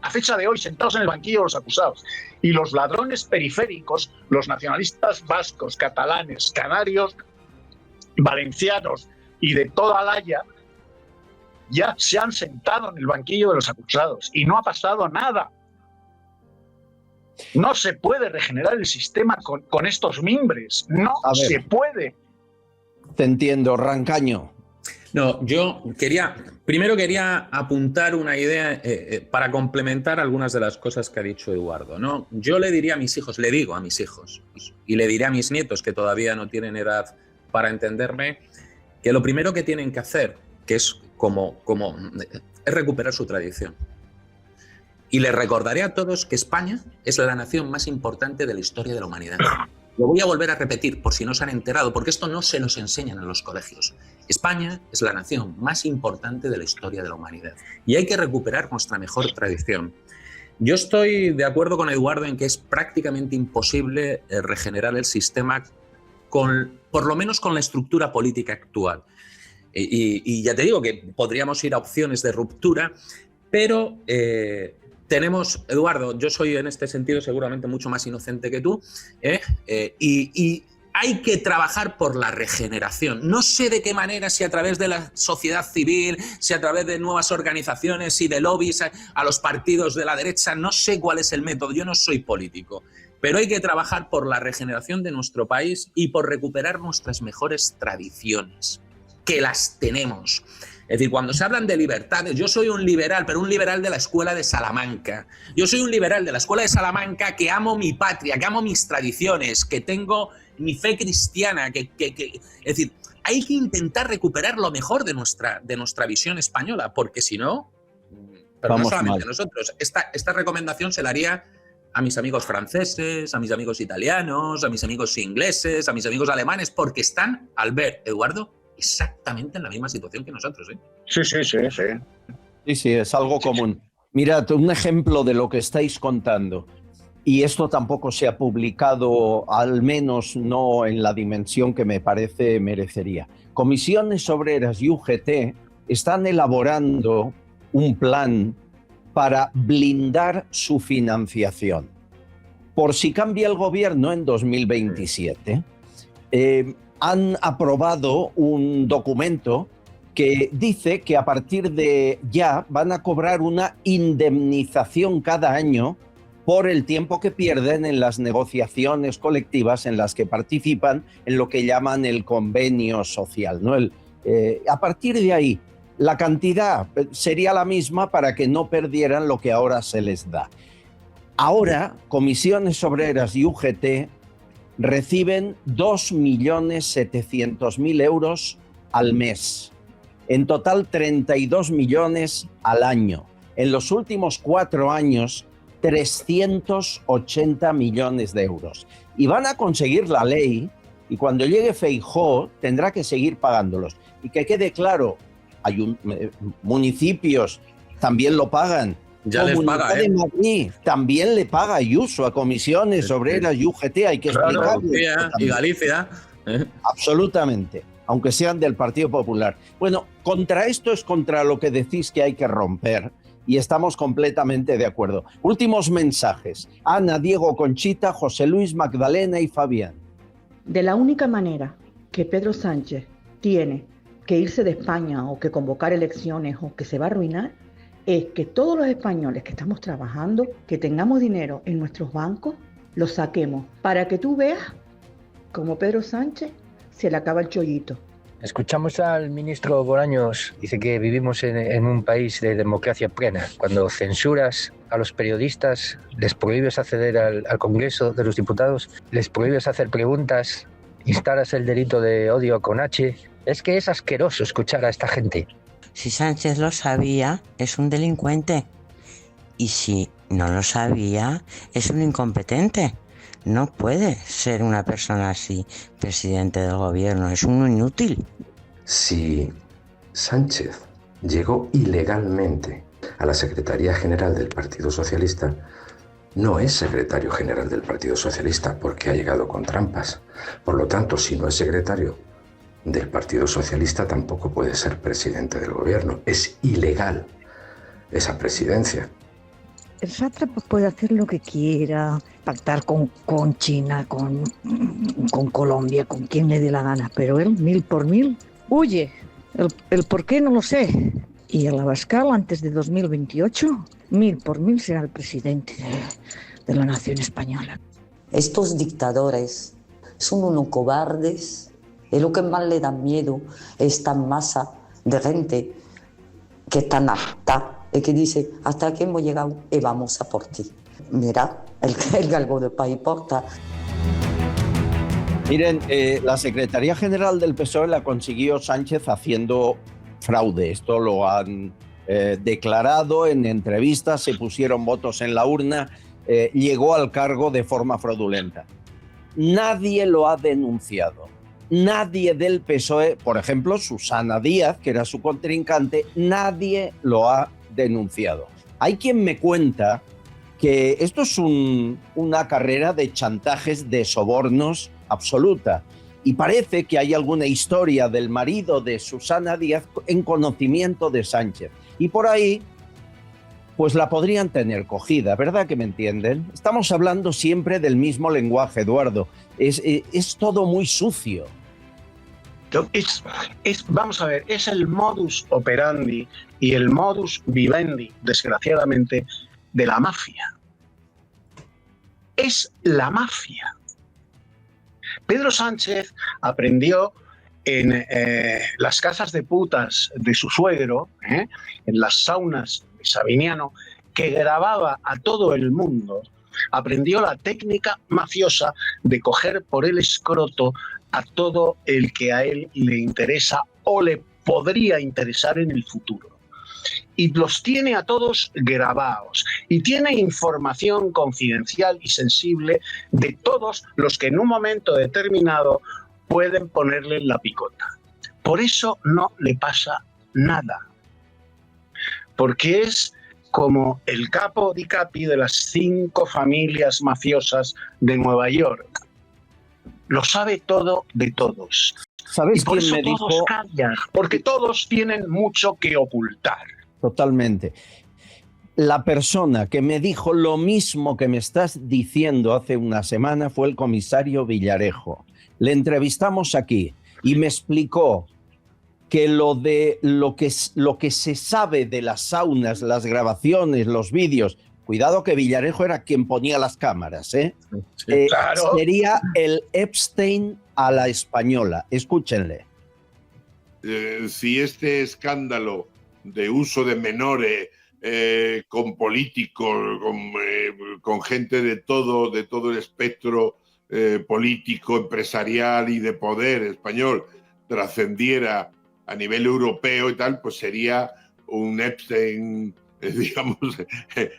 a fecha de hoy, sentados en el banquillo de los acusados. Y los ladrones periféricos Los nacionalistas vascos, catalanes, canarios, valencianos y de toda la Haya ya se han sentado en el banquillo de los acusados y no ha pasado nada. No se puede regenerar el sistema con estos mimbres. No se puede. Te entiendo, Rancaño. No, yo primero quería apuntar una idea para complementar algunas de las cosas que ha dicho Eduardo, ¿no? Yo le diría a mis hijos, le digo a mis hijos, y le diré a mis nietos que todavía no tienen edad para entenderme, que lo primero que tienen que hacer, que es es recuperar su tradición. Y les recordaré a todos que España es la nación más importante de la historia de la humanidad. Lo voy a volver a repetir por si no se han enterado, porque esto no se nos enseñan en los colegios. España es la nación más importante de la historia de la humanidad y hay que recuperar nuestra mejor tradición. Yo estoy de acuerdo con Eduardo en que es prácticamente imposible regenerar el sistema por lo menos con la estructura política actual. Y ya te digo que podríamos ir a opciones de ruptura, pero tenemos, Eduardo, yo soy en este sentido seguramente mucho más inocente que tú, y hay que trabajar por la regeneración. No sé de qué manera, si a través de la sociedad civil, si a través de nuevas organizaciones, si de lobbies a los partidos de la derecha, no sé cuál es el método, yo no soy político, pero hay que trabajar por la regeneración de nuestro país y por recuperar nuestras mejores tradiciones, que las tenemos. Es decir, cuando se hablan de libertades, yo soy un liberal, pero un liberal de la escuela de Salamanca. Yo soy un liberal de la escuela de Salamanca que amo mi patria, que amo mis tradiciones, que tengo mi fe cristiana. Es decir, hay que intentar recuperar lo mejor de nuestra visión española, porque si no, pero no solamente nosotros, esta recomendación se la haría a mis amigos franceses, a mis amigos italianos, a mis amigos ingleses, a mis amigos alemanes, porque están, al ver, Eduardo, exactamente en la misma situación que nosotros, ¿eh? Sí, es algo común. Mirad, un ejemplo de lo que estáis contando, y esto tampoco se ha publicado, al menos no en la dimensión que me parece merecería. Comisiones Obreras y UGT están elaborando un plan para blindar su financiación. Por si cambia el gobierno en 2027, han aprobado un documento que dice que a partir de ya van a cobrar una indemnización cada año por el tiempo que pierden en las negociaciones colectivas en las que participan en lo que llaman el convenio social, ¿no? A partir de ahí, la cantidad sería la misma para que no perdieran lo que ahora se les da. Ahora, Comisiones Obreras y UGT reciben 2.700.000 euros al mes. En total, 32 millones al año. En los últimos 4 años, 380 millones de euros. Y van a conseguir la ley, y cuando llegue Feijóo tendrá que seguir pagándolos. Y que quede claro, municipios también lo pagan. Ya les paga, de Madrid también le paga Ayuso a Comisiones Obreras y UGT, hay que explicarlo. Y Galicia. Absolutamente, aunque sean del Partido Popular. Bueno, contra esto es contra lo que decís que hay que romper, y estamos completamente de acuerdo. Últimos mensajes. Ana, Diego, Conchita, José Luis, Magdalena y Fabián. De la única manera que Pedro Sánchez tiene que irse de España o que convocar elecciones o que se va a arruinar, es que todos los españoles que estamos trabajando, que tengamos dinero en nuestros bancos, lo saquemos para que tú veas como Pedro Sánchez se le acaba el chollito. Escuchamos al ministro Bolaños, dice que vivimos en un país de democracia plena. Cuando censuras a los periodistas, les prohíbes acceder al Congreso de los Diputados, les prohíbes hacer preguntas, instalas el delito de odio con H. Es que es asqueroso escuchar a esta gente. Si Sánchez lo sabía, es un delincuente. Y si no lo sabía, es un incompetente. No puede ser una persona así presidente del gobierno, es un inútil. Si Sánchez llegó ilegalmente a la Secretaría General del Partido Socialista, no es secretario general del Partido Socialista porque ha llegado con trampas. Por lo tanto, si no es secretario del Partido Socialista, tampoco puede ser presidente del gobierno. Es ilegal esa presidencia. El sátrapa puede hacer lo que quiera, pactar con China, con Colombia, con quien le dé la gana, pero él 1000 por 1000 huye. El por qué no lo sé. Y el Abascal antes de 2028, 1000 por 1000 será el presidente de la nación española. Estos dictadores son unos cobardes, y lo que más le da miedo es esta masa de gente que está harta y que dice, hasta aquí hemos llegado y vamos a por ti. Mira, el galgo del país porta. Miren, la Secretaría General del PSOE la consiguió Sánchez haciendo fraude. Esto lo han declarado en entrevistas, se pusieron votos en la urna, llegó al cargo de forma fraudulenta. Nadie lo ha denunciado. Nadie del PSOE, por ejemplo, Susana Díaz, que era su contrincante, nadie lo ha denunciado. Hay quien me cuenta que esto es una carrera de chantajes, de sobornos absoluta. Y parece que hay alguna historia del marido de Susana Díaz en conocimiento de Sánchez. Y por ahí, pues la podrían tener cogida, ¿verdad que me entienden? Estamos hablando siempre del mismo lenguaje, Eduardo. Es todo muy sucio. Vamos a ver, es el modus operandi y el modus vivendi, desgraciadamente, de la mafia. Es la mafia. Pedro Sánchez aprendió en las casas de putas de su suegro, en las saunas de Sabiniano, que grababa a todo el mundo, aprendió la técnica mafiosa de coger por el escroto a todo el que a él le interesa o le podría interesar en el futuro. Y los tiene a todos grabados y tiene información confidencial y sensible de todos los que en un momento determinado pueden ponerle la picota. Por eso no le pasa nada, porque es como el capo di capi de las 5 familias mafiosas de Nueva York. Lo sabe todo de todos. ¿Sabes y por quién eso me todos dijo? callan, porque todos tienen mucho que ocultar. Totalmente. La persona que me dijo lo mismo que me estás diciendo hace una semana fue el comisario Villarejo. Le entrevistamos aquí y me explicó que lo que se sabe de las saunas, las grabaciones, los vídeos, cuidado que Villarejo era quien ponía las cámaras, Claro. Sería el Epstein a la española. Escúchenle. Si este escándalo de uso de menores con políticos, con gente de todo el espectro político, empresarial y de poder español trascendiera a nivel europeo y tal, pues sería un Epstein, digamos,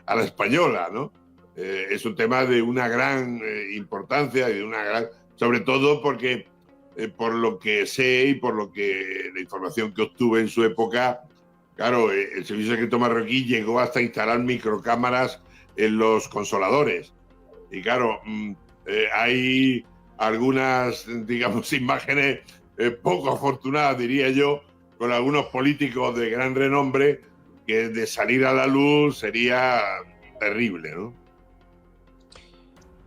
a la española, ¿no? Es un tema de una gran importancia y de una gran, sobre todo porque por lo que sé y por lo que la información que obtuve en su época, claro, el servicio secreto marroquí llegó hasta instalar microcámaras en los consoladores. Y claro, hay algunas, digamos, imágenes poco afortunadas, diría yo, con algunos políticos de gran renombre que de salir a la luz sería terrible, ¿no?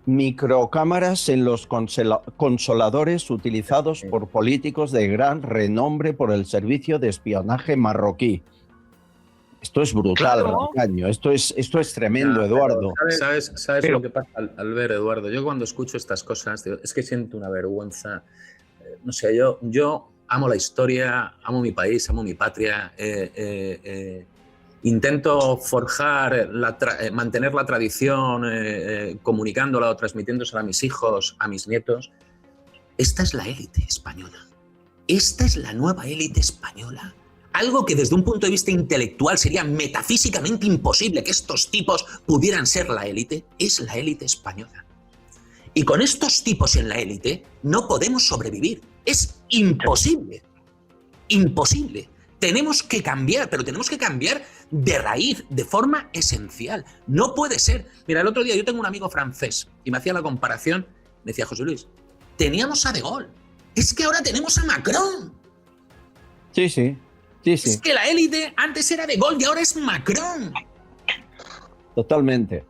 Microcámaras en los consoladores utilizados por políticos de gran renombre por el servicio de espionaje marroquí. Esto es brutal, Claro. Caño. Esto es tremendo, Eduardo. ¿Sabes lo que pasa al ver, Eduardo? Yo cuando escucho estas cosas, digo, es que siento una vergüenza. No sé, yo amo la historia, amo mi país, amo mi patria. Intento forjar, mantener la tradición, comunicándola o transmitiéndosela a mis hijos, a mis nietos. Esta es la élite española. Esta es la nueva élite española. Algo que desde un punto de vista intelectual sería metafísicamente imposible que estos tipos pudieran ser la élite, es la élite española. Y con estos tipos en la élite no podemos sobrevivir. Es imposible. Imposible. Tenemos que cambiar, pero tenemos que cambiar de raíz, de forma esencial. No puede ser. Mira, el otro día yo tengo un amigo francés y me hacía la comparación, me decía, José Luis, teníamos a De Gaulle, es que ahora tenemos a Macron. Sí, sí. Es que la élite antes era De Gaulle y ahora es Macron. Totalmente.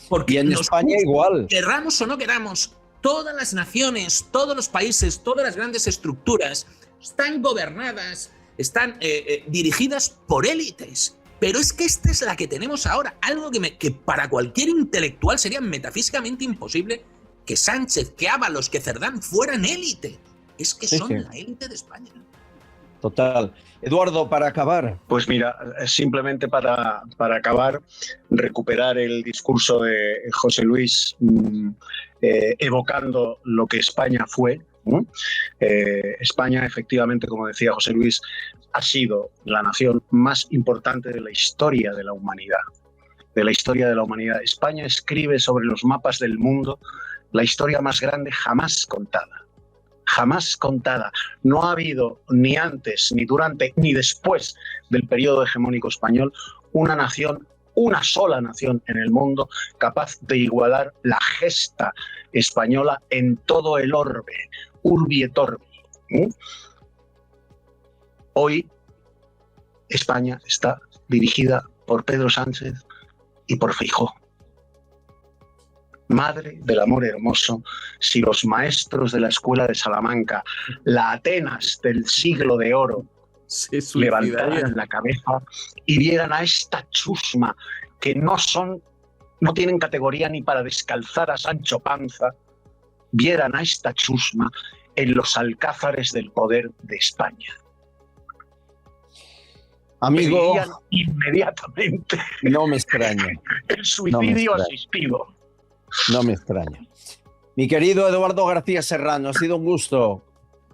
Porque y en España igual. Querramos o no queramos, todas las naciones, todos los países, todas las grandes estructuras están gobernadas, están dirigidas por élites. Pero es que esta es la que tenemos ahora, algo que para cualquier intelectual sería metafísicamente imposible, que Sánchez, que Ábalos, que Cerdán fueran élite. Es que son la élite de España. Total. Eduardo, para acabar. Pues mira, simplemente para acabar, recuperar el discurso de José Luis, evocando lo que España fue. España, efectivamente, como decía José Luis, ha sido la nación más importante de la historia de la humanidad. De la historia de la humanidad. España escribe sobre los mapas del mundo la historia más grande jamás contada. Jamás contada. No ha habido ni antes, ni durante, ni después del periodo hegemónico español una nación, una sola nación en el mundo capaz de igualar la gesta española en todo el orbe, urbi et orbi. Hoy España está dirigida por Pedro Sánchez y por Feijóo. Madre del amor hermoso, si los maestros de la escuela de Salamanca, la Atenas del siglo de oro, levantaran la cabeza y vieran a esta chusma que no tienen categoría ni para descalzar a Sancho Panza, vieran a esta chusma en los alcázares del poder de España. Amigo, inmediatamente. No me extraña. El suicidio asistido. No me extraña. Mi querido Eduardo García Serrano, ha sido un gusto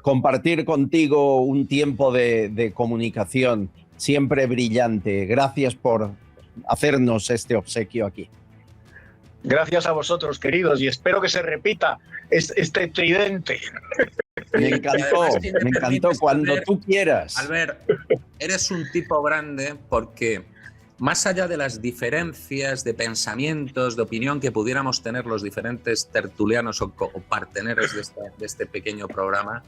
compartir contigo un tiempo de comunicación siempre brillante. Gracias por hacernos este obsequio aquí. Gracias a vosotros, queridos, y espero que se repita este tridente. Me encantó cuando tú quieras. Albert, eres un tipo grande porque más allá de las diferencias de pensamientos, de opinión que pudiéramos tener los diferentes tertulianos o parteneres de este pequeño programa,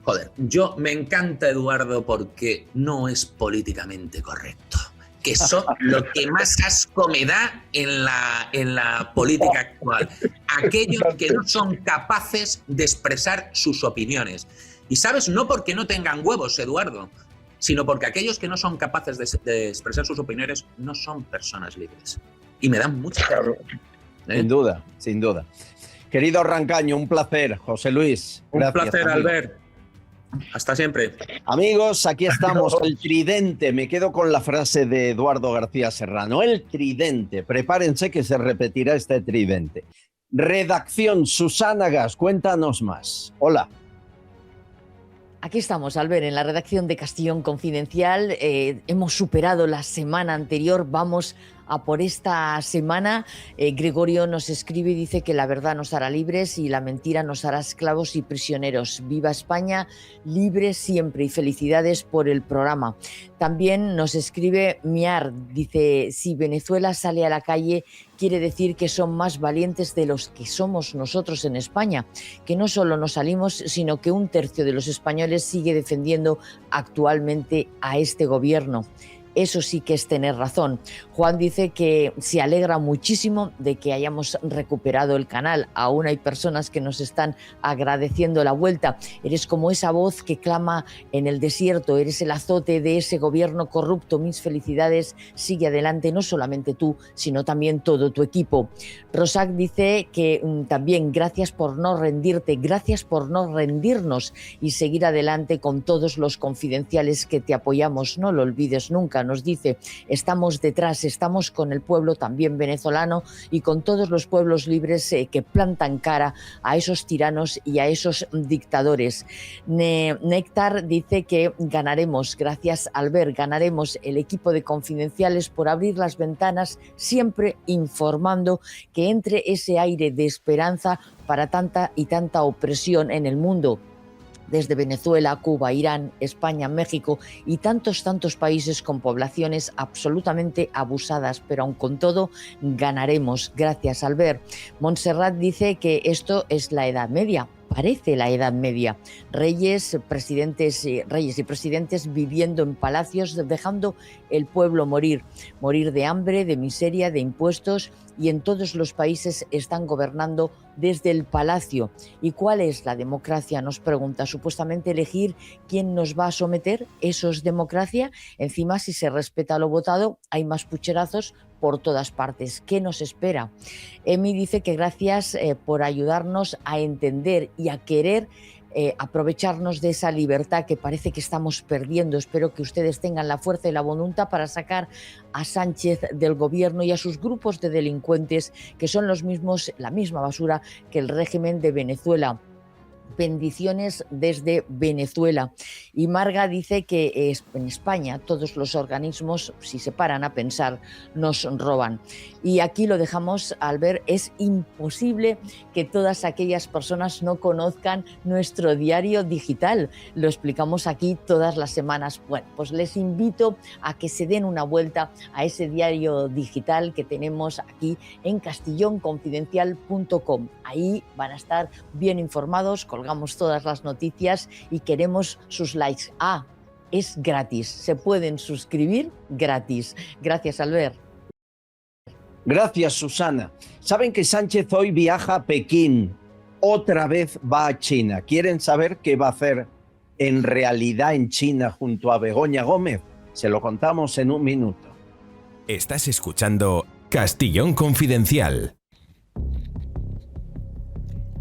joder, yo me encanta Eduardo porque no es políticamente correcto. Que son lo que más asco me da en la política actual. Aquellos que no son capaces de expresar sus opiniones. Y sabes, no porque no tengan huevos, Eduardo, sino porque aquellos que no son capaces de expresar sus opiniones no son personas libres. Y me dan mucha rabia. Sin duda, sin duda. Querido Rancaño, un placer. José Luis, gracias. Un placer, amigo. Albert. Hasta siempre. Amigos, aquí estamos, el tridente. Me quedo con la frase de Eduardo García Serrano. El tridente. Prepárense que se repetirá este tridente. Redacción, Susana Gas, cuéntanos más. Hola. Aquí estamos, Albert, en la redacción de Castellón Confidencial. Hemos superado la semana anterior, vamos a por esta semana. Gregorio nos escribe y dice que la verdad nos hará libres y la mentira nos hará esclavos y prisioneros. Viva España, libre siempre, y felicidades por el programa. También nos escribe Miar, dice, si Venezuela sale a la calle quiere decir que son más valientes de los que somos nosotros en España, que no solo nos salimos, sino que un tercio de los españoles sigue defendiendo actualmente a este gobierno. Eso sí que es tener razón. Juan dice que se alegra muchísimo de que hayamos recuperado el canal. Aún hay personas que nos están agradeciendo la vuelta. Eres como esa voz que clama en el desierto, eres el azote de ese gobierno corrupto. Mis felicidades, sigue adelante, no solamente tú, sino también todo tu equipo. Rosac dice que también gracias por no rendirte, gracias por no rendirnos y seguir adelante con todos los confidenciales que te apoyamos. No lo olvides nunca. Nos dice, estamos detrás, estamos con el pueblo también venezolano y con todos los pueblos libres que plantan cara a esos tiranos y a esos dictadores. Néctar dice que ganaremos, gracias Albert, ganaremos. El equipo de Confidenciales por abrir las ventanas, siempre informando que entre ese aire de esperanza para tanta y tanta opresión en el mundo. Desde Venezuela, Cuba, Irán, España, México y tantos países con poblaciones absolutamente abusadas, pero aun con todo ganaremos. Gracias, Albert. Montserrat dice que esto es la Edad Media. parece la Edad Media. Reyes y presidentes viviendo en palacios, dejando el pueblo morir de hambre, de miseria, de impuestos, y en todos los países están gobernando desde el palacio. ¿Y cuál es la democracia? Nos pregunta. Supuestamente elegir quién nos va a someter, ¿eso es democracia? Encima, si se respeta lo votado, hay más pucherazos por todas partes. ¿Qué nos espera? Emi dice que gracias por ayudarnos a entender y a querer aprovecharnos de esa libertad que parece que estamos perdiendo. Espero que ustedes tengan la fuerza y la voluntad para sacar a Sánchez del gobierno y a sus grupos de delincuentes, que son la misma basura que el régimen de Venezuela. Bendiciones desde Venezuela. Y Marga dice que en España todos los organismos, si se paran a pensar, nos roban. Y aquí lo dejamos, Albert. Es imposible que todas aquellas personas no conozcan nuestro diario digital. Lo explicamos aquí todas las semanas. Bueno, pues les invito a que se den una vuelta a ese diario digital que tenemos aquí en castellonconfidencial.com. Ahí van a estar bien informados, colgamos todas las noticias y queremos sus likes. Es gratis, se pueden suscribir gratis. Gracias, Albert. Gracias, Susana. Saben que Sánchez hoy viaja a Pekín, otra vez va a China. ¿Quieren saber qué va a hacer en realidad en China junto a Begoña Gómez? Se lo contamos en un minuto. Estás escuchando Castellón Confidencial.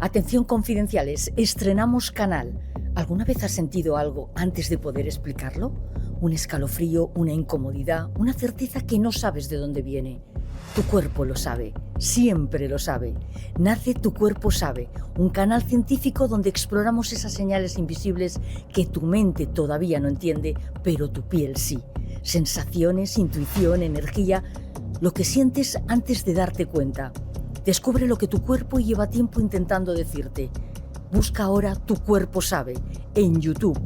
Atención, confidenciales, estrenamos canal. ¿Alguna vez has sentido algo antes de poder explicarlo? Un escalofrío, una incomodidad, una certeza que no sabes de dónde viene. Tu cuerpo lo sabe, siempre lo sabe. Nace Tu Cuerpo Sabe, un canal científico donde exploramos esas señales invisibles que tu mente todavía no entiende, pero tu piel sí. Sensaciones, intuición, energía, lo que sientes antes de darte cuenta. Descubre lo que tu cuerpo lleva tiempo intentando decirte. Busca ahora Tu Cuerpo Sabe en YouTube,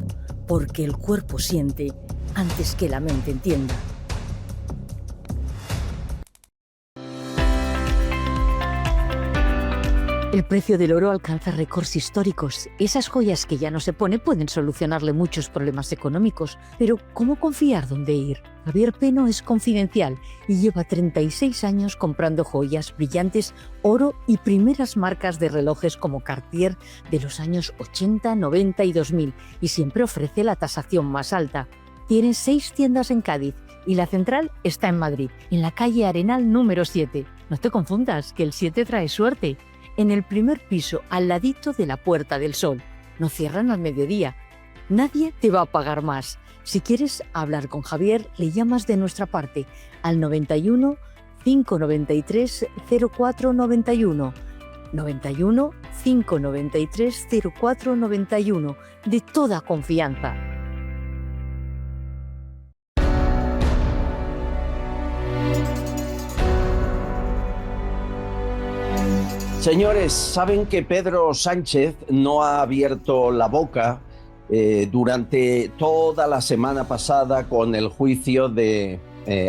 porque el cuerpo siente antes que la mente entienda. El precio del oro alcanza récords históricos. Esas joyas que ya no se pone pueden solucionarle muchos problemas económicos. Pero, ¿cómo confiar dónde ir? Javier Peno es confidencial y lleva 36 años comprando joyas, brillantes, oro y primeras marcas de relojes como Cartier de los años 80, 90 y 2000, y siempre ofrece la tasación más alta. Tiene 6 tiendas en Cádiz y la central está en Madrid, en la calle Arenal número 7. No te confundas, que el 7 trae suerte. En el primer piso, al ladito de la Puerta del Sol. No cierran al mediodía. Nadie te va a pagar más. Si quieres hablar con Javier, le llamas de nuestra parte al 91 593 0491. 91 593 0491. De toda confianza. Señores, saben que Pedro Sánchez no ha abierto la boca durante toda la semana pasada con el juicio de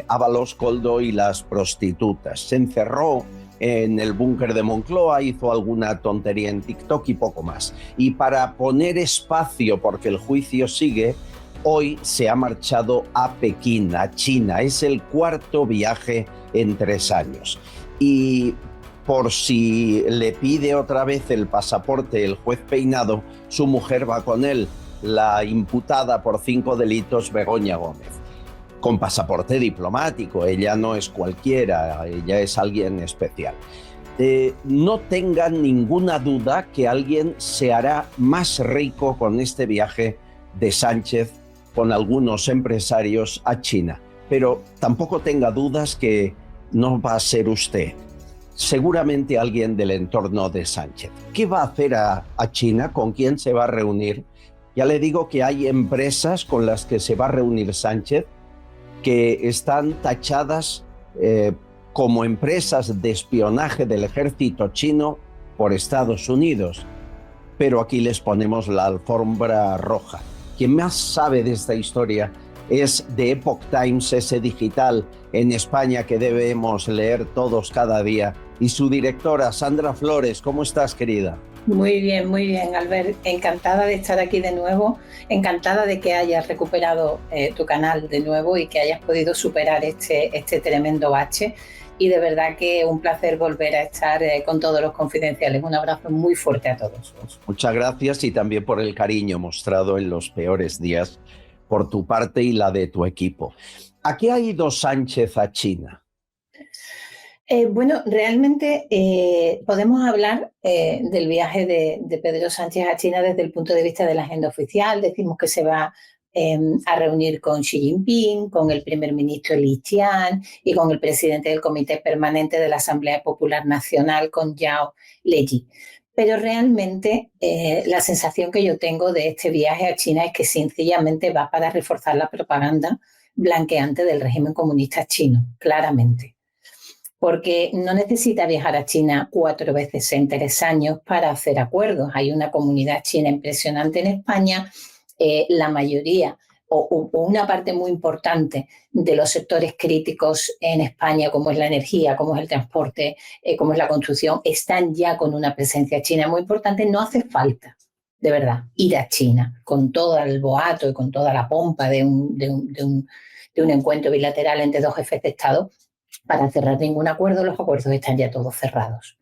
Ábalos, Koldo y las prostitutas. Se encerró en el búnker de Moncloa, hizo alguna tontería en TikTok y poco más. Y para poner espacio, porque el juicio sigue, hoy se ha marchado a Pekín, a China. Es el 4º viaje en 3 años. Y por si le pide otra vez el pasaporte el juez Peinado, su mujer va con él, la imputada por 5 delitos Begoña Gómez, con pasaporte diplomático. Ella no es cualquiera, ella es alguien especial. No tengan ninguna duda que alguien se hará más rico con este viaje de Sánchez con algunos empresarios a China, pero tampoco tenga dudas que no va a ser usted. Seguramente alguien del entorno de Sánchez. ¿Qué va a hacer a China? ¿Con quién se va a reunir? Ya le digo que hay empresas con las que se va a reunir Sánchez que están tachadas como empresas de espionaje del ejército chino por Estados Unidos. Pero aquí les ponemos la alfombra roja. Quien más sabe de esta historia es The Epoch Times, ese digital en España que debemos leer todos cada día. Y su directora, Sandra Flores. ¿Cómo estás, querida? Muy bien, Albert. Encantada de estar aquí de nuevo, encantada de que hayas recuperado tu canal de nuevo y que hayas podido superar este tremendo bache. Y de verdad que un placer volver a estar con todos los confidenciales. Un abrazo muy fuerte a todos. Muchas gracias y también por el cariño mostrado en los peores días por tu parte y la de tu equipo. ¿A qué ha ido Sánchez a China? Bueno, realmente podemos hablar del viaje de Pedro Sánchez a China desde el punto de vista de la agenda oficial. Decimos que se va a reunir con Xi Jinping, con el primer ministro Li Qian y con el presidente del Comité Permanente de la Asamblea Popular Nacional, con Zhao Leji. Pero realmente la sensación que yo tengo de este viaje a China es que sencillamente va para reforzar la propaganda blanqueante del régimen comunista chino, claramente. Porque no necesita viajar a China 4 veces en 3 años para hacer acuerdos. Hay una comunidad china impresionante en España. La mayoría o una parte muy importante de los sectores críticos en España, como es la energía, como es el transporte, como es la construcción, están ya con una presencia china muy importante. No hace falta, de verdad, ir a China con todo el boato y con toda la pompa de un encuentro bilateral entre 2 jefes de Estado para cerrar ningún acuerdo. Los acuerdos están ya todos cerrados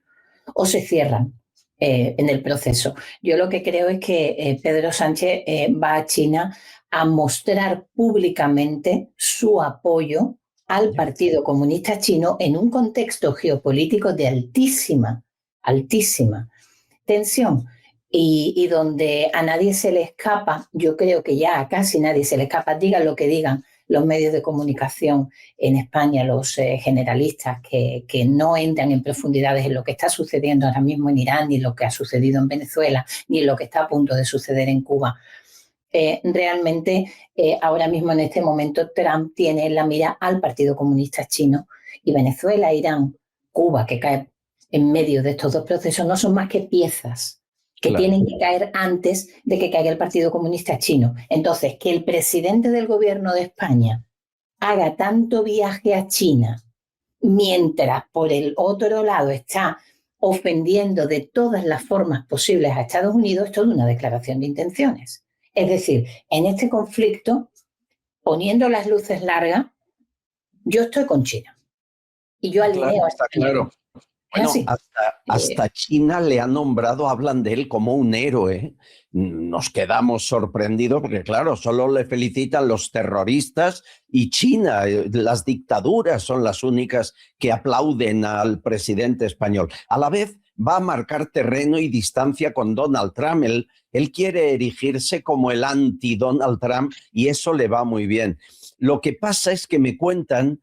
o se cierran en el proceso. Yo lo que creo es que Pedro Sánchez va a China a mostrar públicamente su apoyo al Partido Comunista Chino en un contexto geopolítico de altísima tensión y donde a nadie se le escapa. Yo creo que ya a casi nadie se le escapa, digan lo que digan los medios de comunicación en España, los generalistas que no entran en profundidades en lo que está sucediendo ahora mismo en Irán, ni lo que ha sucedido en Venezuela, ni en lo que está a punto de suceder en Cuba. Realmente, ahora mismo en este momento, Trump tiene en la mira al Partido Comunista Chino, y Venezuela, Irán, Cuba, que cae en medio de estos 2 procesos, no son más que piezas que tienen que caer antes de que caiga el Partido Comunista Chino. Entonces, que el presidente del gobierno de España haga tanto viaje a China, mientras por el otro lado está ofendiendo de todas las formas posibles a Estados Unidos, es toda una declaración de intenciones. Es decir, en este conflicto, poniendo las luces largas, yo estoy con China. Y yo alineo a Está claro. Bueno, hasta China le ha nombrado, hablan de él como un héroe. Nos quedamos sorprendidos porque, claro, solo le felicitan los terroristas y China, las dictaduras son las únicas que aplauden al presidente español. A la vez va a marcar terreno y distancia con Donald Trump. Él quiere erigirse como el anti-Donald Trump y eso le va muy bien. Lo que pasa es que me cuentan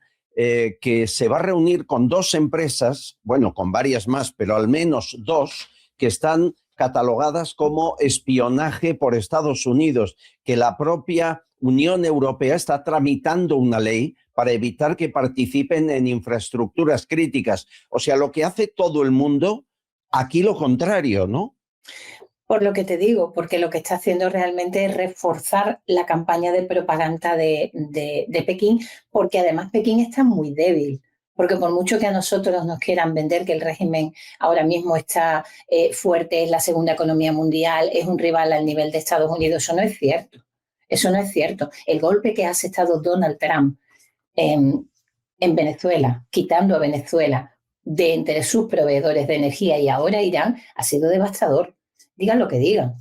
que se va a reunir con 2 empresas, bueno, con varias más, pero al menos 2, que están catalogadas como espionaje por Estados Unidos, que la propia Unión Europea está tramitando una ley para evitar que participen en infraestructuras críticas. O sea, lo que hace todo el mundo, aquí lo contrario, ¿no? Por lo que te digo, porque lo que está haciendo realmente es reforzar la campaña de propaganda de Pekín, porque además Pekín está muy débil, porque por mucho que a nosotros nos quieran vender que el régimen ahora mismo está fuerte, es la segunda economía mundial, es un rival al nivel de Estados Unidos, eso no es cierto. Eso no es cierto. El golpe que ha asestado Donald Trump en Venezuela, quitando a Venezuela de entre sus proveedores de energía y ahora Irán, ha sido devastador. Digan lo que digan.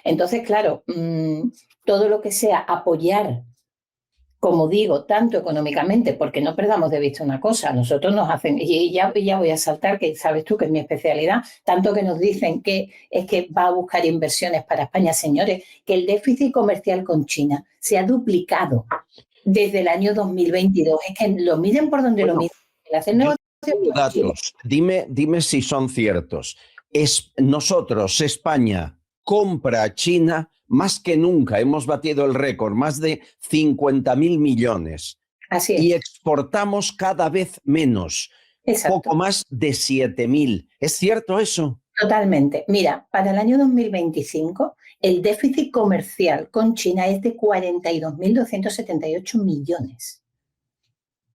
Entonces, claro, todo lo que sea apoyar, como digo, tanto económicamente, porque no perdamos de vista una cosa, nosotros nos hacen, y ya voy a saltar, que sabes tú que es mi especialidad, tanto que nos dicen que es que va a buscar inversiones para España. Señores, que el déficit comercial con China se ha duplicado desde el año 2022. Es que lo miren por donde lo miren. Datos. Dime si son ciertos. Nosotros, España, compra a China más que nunca. Hemos batido el récord, más de 50.000 millones. Así es. Y exportamos cada vez menos. Exacto. Poco más de 7.000. ¿Es cierto eso? Totalmente. Mira, para el año 2025, el déficit comercial con China es de 42.278 millones.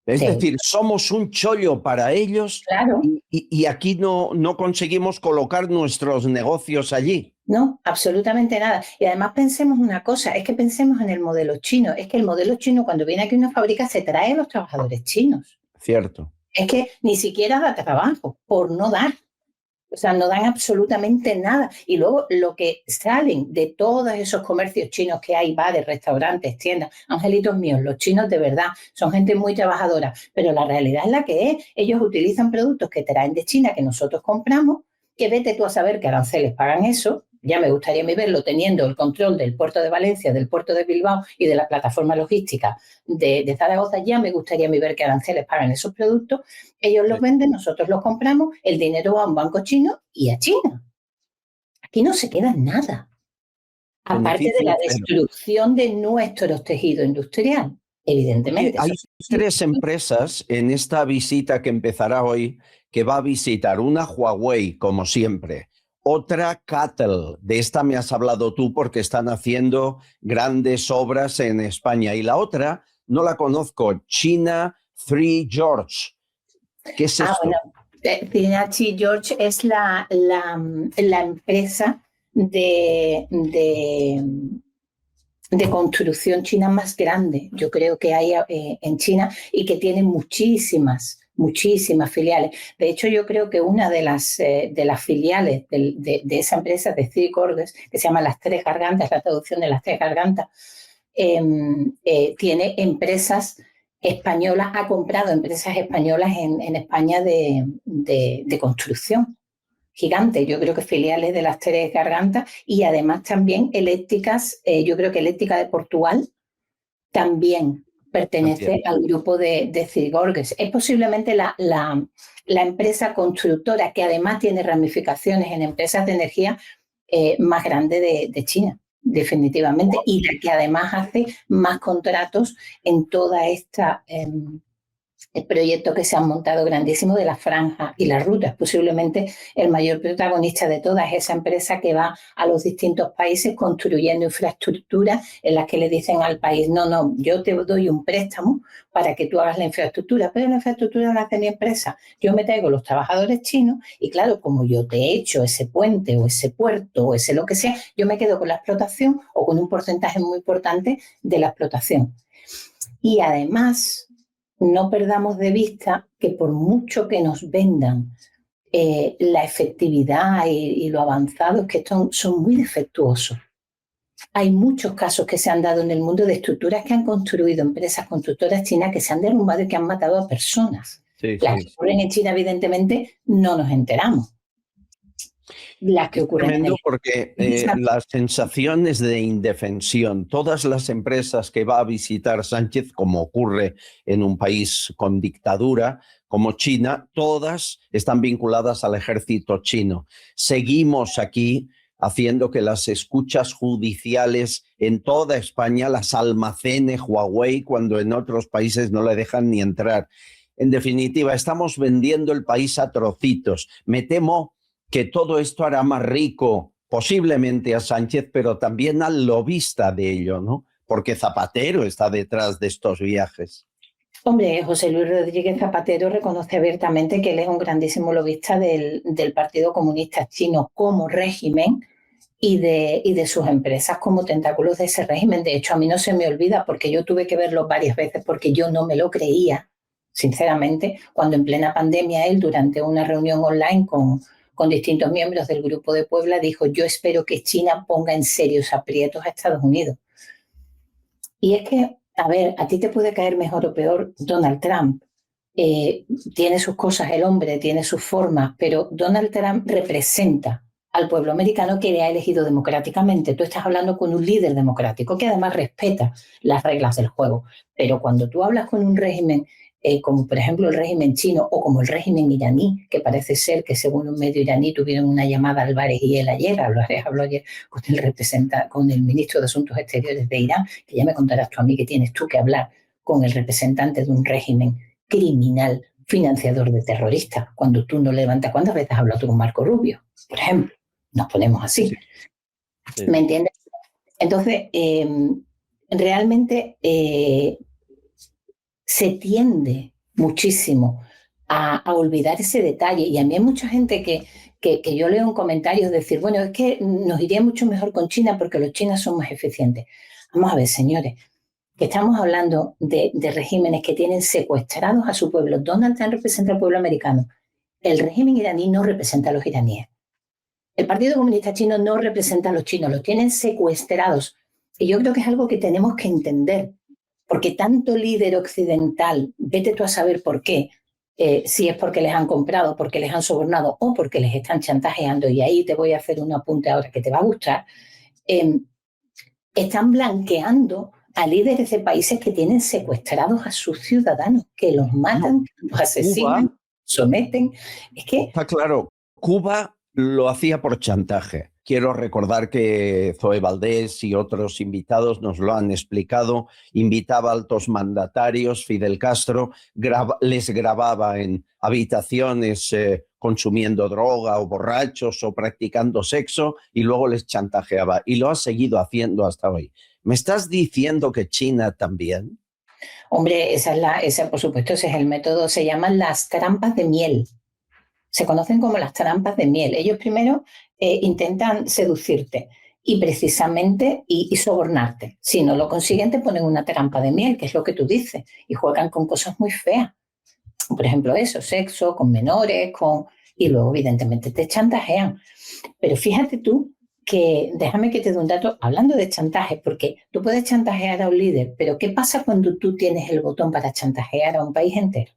Es Sí. decir, somos un chollo para ellos Claro. y aquí no conseguimos colocar nuestros negocios allí. No, absolutamente nada. Y además pensemos una cosa, es que pensemos en el modelo chino. Es que el modelo chino, cuando viene aquí una fábrica, se trae a los trabajadores chinos. Cierto. Es que ni siquiera da trabajo, por no dar. O sea, no dan absolutamente nada. Y luego lo que salen de todos esos comercios chinos que hay, bares, restaurantes, tiendas, angelitos míos, los chinos de verdad son gente muy trabajadora, pero la realidad es la que es. Ellos utilizan productos que traen de China, que nosotros compramos, que vete tú a saber qué aranceles pagan eso. Ya me gustaría a mí verlo teniendo el control del puerto de Valencia, del puerto de Bilbao y de la plataforma logística de Zaragoza. Ya me gustaría a mí ver qué aranceles pagan esos productos. Ellos los venden, nosotros los compramos, el dinero va a un banco chino y a China. Aquí no se queda nada. Aparte de la destrucción de nuestro tejido industrial, evidentemente. Hay 3 empresas en esta visita que empezará hoy que va a visitar. Una Huawei, como siempre. Otra Cattle, de esta me has hablado tú porque están haciendo grandes obras en España. Y la otra, no la conozco, China Three George. ¿Qué es esto? Bueno, China Three George es la empresa de construcción china más grande, yo creo que hay en China y que tiene muchísimas filiales. De hecho, yo creo que una de las filiales de esa empresa, de Three Gorges, que se llama Las Tres Gargantas, la traducción de Las Tres Gargantas, tiene empresas españolas, ha comprado empresas españolas en España de construcción. Gigante, yo creo que filiales de Las Tres Gargantas y además también eléctricas, yo creo que Eléctrica de Portugal también pertenece al grupo de Three Gorges. Es posiblemente la empresa constructora que además tiene ramificaciones en empresas de energía más grande de China, definitivamente, y la que además hace más contratos en toda esta el proyecto que se han montado grandísimo de la franja y las rutas. Posiblemente el mayor protagonista de todas es esa empresa que va a los distintos países construyendo infraestructuras en las que le dicen al país, no, yo te doy un préstamo para que tú hagas la infraestructura, pero la infraestructura la hace mi empresa. Yo me traigo los trabajadores chinos y claro, como yo te he hecho ese puente o ese puerto o ese lo que sea, yo me quedo con la explotación o con un porcentaje muy importante de la explotación. Y además, no perdamos de vista que por mucho que nos vendan la efectividad y lo avanzados que son muy defectuosos. Hay muchos casos que se han dado en el mundo de estructuras que han construido empresas constructoras chinas que se han derrumbado y que han matado a personas. Las que ocurren en China, evidentemente, no nos enteramos. Las que ocurren tremendo porque la sensación es de indefensión. Todas las empresas que va a visitar Sánchez, como ocurre en un país con dictadura como China, todas están vinculadas al ejército chino. Seguimos aquí haciendo que las escuchas judiciales en toda España las almacene Huawei cuando en otros países no le dejan ni entrar. En definitiva, estamos vendiendo el país a trocitos. Me temo que todo esto hará más rico posiblemente a Sánchez, pero también al lobista de ello, ¿no? Porque Zapatero está detrás de estos viajes. Hombre, José Luis Rodríguez Zapatero reconoce abiertamente que él es un grandísimo lobista del Partido Comunista Chino como régimen y de sus empresas como tentáculos de ese régimen. De hecho, a mí no se me olvida porque yo tuve que verlo varias veces porque yo no me lo creía, sinceramente, cuando en plena pandemia él, durante una reunión online con distintos miembros del Grupo de Puebla, dijo, yo espero que China ponga en serios aprietos a Estados Unidos. Y es que, a ver, a ti te puede caer mejor o peor Donald Trump. Tiene sus cosas el hombre, tiene sus formas, pero Donald Trump representa al pueblo americano que le ha elegido democráticamente. Tú estás hablando con un líder democrático que además respeta las reglas del juego. Pero cuando tú hablas con un régimen como por ejemplo el régimen chino o como el régimen iraní, que parece ser que según un medio iraní tuvieron una llamada a Álvarez y él ayer, habló ayer con el ministro de Asuntos Exteriores de Irán, que ya me contarás tú a mí que tienes tú que hablar con el representante de un régimen criminal financiador de terroristas, cuando tú no levantas. ¿Cuántas veces has hablado tú con Marco Rubio? Por ejemplo, nos ponemos así. Sí. ¿Me entiendes? Entonces, realmente se tiende muchísimo a olvidar ese detalle. Y a mí hay mucha gente que yo leo en comentarios decir, bueno, es que nos iría mucho mejor con China porque los chinos son más eficientes. Vamos a ver, señores, que estamos hablando de regímenes que tienen secuestrados a su pueblo. Donald Trump representa al pueblo americano. El régimen iraní no representa a los iraníes. El Partido Comunista Chino no representa a los chinos, los tienen secuestrados. Y yo creo que es algo que tenemos que entender, porque tanto líder occidental, vete tú a saber por qué, si es porque les han comprado, porque les han sobornado o porque les están chantajeando, y ahí te voy a hacer un apunte ahora que te va a gustar, están blanqueando a líderes de países que tienen secuestrados a sus ciudadanos, que los matan, los asesinan, Cuba, someten. Es que... Está claro, Cuba lo hacía por chantaje. Quiero recordar que Zoe Valdés y otros invitados nos lo han explicado. Invitaba a altos mandatarios, Fidel Castro les grababa en habitaciones consumiendo droga o borrachos o practicando sexo y luego les chantajeaba. Y lo ha seguido haciendo hasta hoy. ¿Me estás diciendo que China también? Hombre, esa por supuesto, ese es el método. Se llaman las trampas de miel. Se conocen como las trampas de miel. Ellos primero intentan seducirte y precisamente y sobornarte. Si no lo consiguen, te ponen una trampa de miel, que es lo que tú dices, y juegan con cosas muy feas. Por ejemplo, eso, sexo, con menores, y luego evidentemente te chantajean. Pero fíjate tú que, déjame que te dé un dato, hablando de chantaje, porque tú puedes chantajear a un líder, pero ¿qué pasa cuando tú tienes el botón para chantajear a un país entero?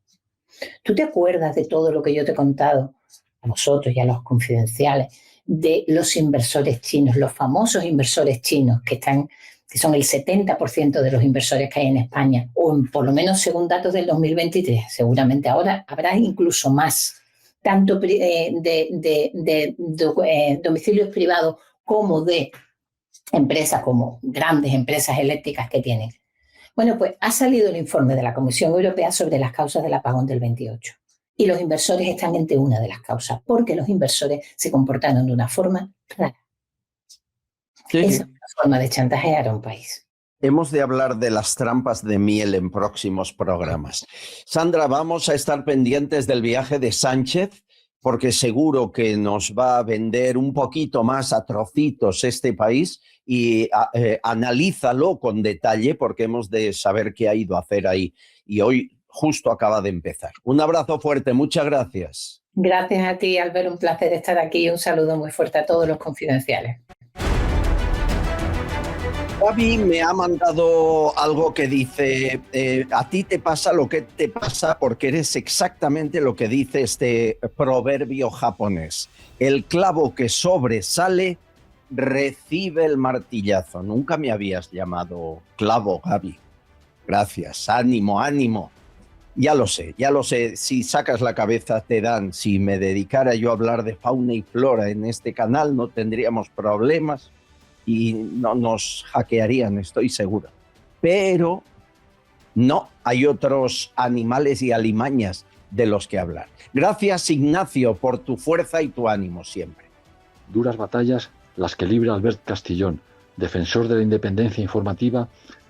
¿Tú te acuerdas de todo lo que yo te he contado a vosotros y a los confidenciales de los inversores chinos, los famosos inversores chinos que son el 70% de los inversores que hay en España, o por lo menos según datos del 2023, seguramente ahora habrá incluso más, tanto de domicilios privados como de empresas, como grandes empresas eléctricas que tienen? Bueno, pues ha salido el informe de la Comisión Europea sobre las causas del apagón del 28. Y los inversores están entre una de las causas, porque los inversores se comportaron de una forma rara. Sí. Esa es una forma de chantajear a un país. Hemos de hablar de las trampas de miel en próximos programas. Sandra, vamos a estar pendientes del viaje de Sánchez, porque seguro que nos va a vender un poquito más a trocitos este país y analízalo con detalle, porque hemos de saber qué ha ido a hacer ahí. Y hoy justo acaba de empezar. Un abrazo fuerte, muchas gracias. Gracias a ti, Albert, un placer estar aquí. Un saludo muy fuerte a todos los confidenciales. Gaby me ha mandado algo que dice, a ti te pasa lo que te pasa porque eres exactamente lo que dice este proverbio japonés. El clavo que sobresale recibe el martillazo. Nunca me habías llamado clavo, Gaby. Gracias, ánimo, ánimo. Ya lo sé. Si sacas la cabeza te dan. Si me dedicara yo a hablar de fauna y flora en este canal no tendríamos problemas y no nos hackearían, estoy seguro. Pero no, hay otros animales y alimañas de los que hablar. Gracias, Ignacio, por tu fuerza y tu ánimo siempre. Duras batallas las que libra Albert Castillón, defensor de la independencia informativa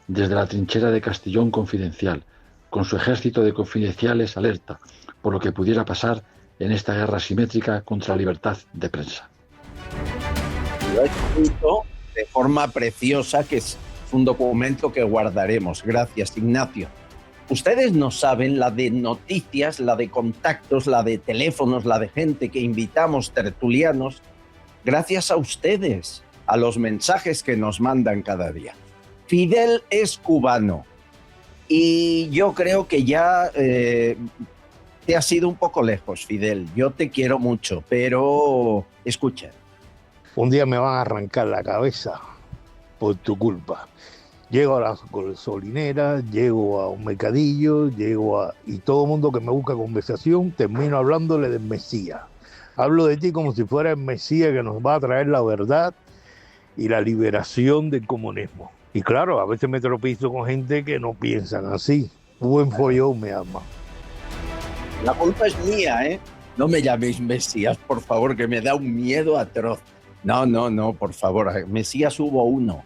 desde la trinchera de Castellón Confidencial, con su ejército de confidenciales alerta por lo que pudiera pasar en esta guerra asimétrica contra la libertad de prensa. Lo he escrito de forma preciosa, que es un documento que guardaremos. Gracias, Ignacio. Ustedes no saben la de noticias, la de contactos, la de teléfonos, la de gente que invitamos, tertulianos, gracias a ustedes, a los mensajes que nos mandan cada día. Fidel es cubano y yo creo que ya te has ido un poco lejos, Fidel. Yo te quiero mucho, pero escucha. Un día me van a arrancar la cabeza por tu culpa. Llego a la gasolinera, llego a un mercadillo, y todo el mundo que me busca conversación termino hablándole del Mesías. Hablo de ti como si fuera el Mesías que nos va a traer la verdad y la liberación del comunismo. Y claro, a veces me tropiezo con gente que no piensan así. Buen follón me ama. La culpa es mía, ¿eh? No me llaméis Mesías, por favor, que me da un miedo atroz. No, por favor. Mesías hubo uno.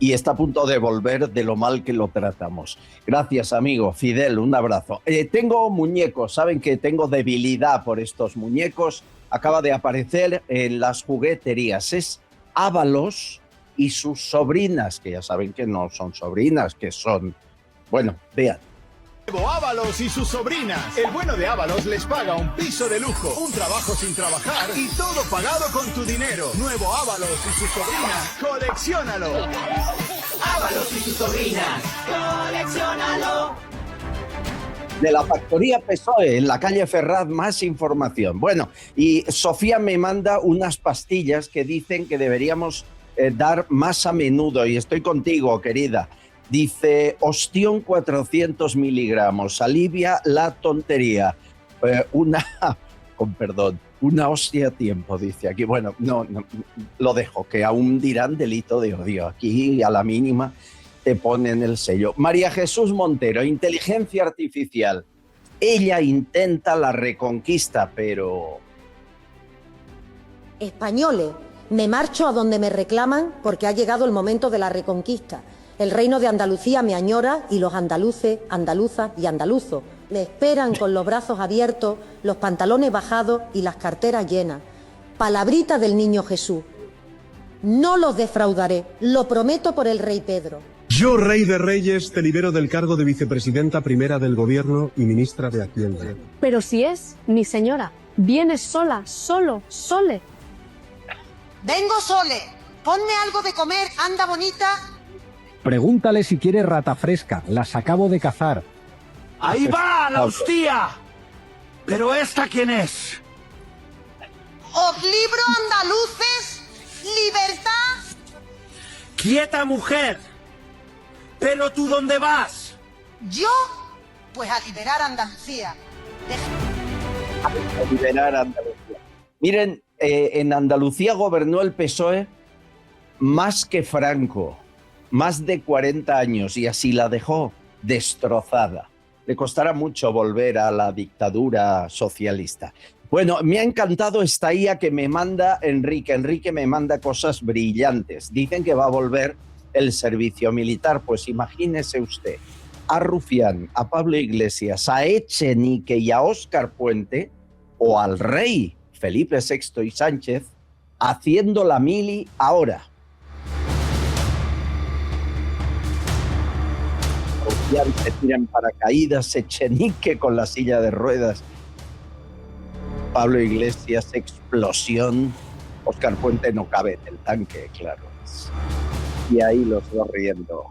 y está a punto de volver de lo mal que lo tratamos. Gracias, amigo. Fidel, un abrazo. Tengo muñecos, saben que tengo debilidad por estos muñecos. Acaba de aparecer en las jugueterías. Es Ábalos y sus sobrinas, que ya saben que no son sobrinas, que son... Bueno, vean. Ábalos y sus sobrinas. El bueno de Ábalos les paga un piso de lujo, un trabajo sin trabajar y todo pagado con tu dinero. Nuevo Ábalos y sus sobrinas. ¡Colecciónalo! Ábalos y sus sobrinas. ¡Colecciónalo! De la factoría PSOE, en la calle Ferraz, más información. Bueno, y Sofía me manda unas pastillas que dicen que deberíamos dar más a menudo, y estoy contigo, querida. Dice, ostión 400 miligramos, alivia la tontería. Una hostia a tiempo, dice aquí. Bueno, no, lo dejo, que aún dirán delito de odio. Aquí, a la mínima, te ponen el sello. María Jesús Montero, inteligencia artificial. Ella intenta la reconquista, pero... Españoles, me marcho a donde me reclaman porque ha llegado el momento de la reconquista. El reino de Andalucía me añora y los andaluces, andaluzas y andaluzos me esperan con los brazos abiertos, los pantalones bajados y las carteras llenas. Palabrita del niño Jesús. No los defraudaré, lo prometo por el rey Pedro. Yo, rey de reyes, te libero del cargo de vicepresidenta primera del gobierno y ministra de Hacienda. Pero si es mi señora, vienes sola, sole. Vengo sole, ponme algo de comer, anda bonita. Pregúntale si quiere rata fresca, las acabo de cazar. ¡Ahí va la hostia! ¿Pero esta quién es? Os libro, andaluces, libertad. ¡Quieta, mujer! ¿Pero tú dónde vas? Yo, pues a liberar Andalucía. A liberar Andalucía. Miren, en Andalucía gobernó el PSOE más que Franco. Más de 40 años y así la dejó destrozada. Le costará mucho volver a la dictadura socialista. Bueno, me ha encantado esta IA que me manda Enrique. Enrique me manda cosas brillantes. Dicen que va a volver el servicio militar. Pues imagínese usted a Rufián, a Pablo Iglesias, a Echenique y a Óscar Puente, o al rey Felipe VI y Sánchez, haciendo la mili ahora. Se tiran paracaídas, Echenique con la silla de ruedas, Pablo Iglesias, explosión, Óscar Puente no cabe en el tanque, claro. Y ahí los dos riendo.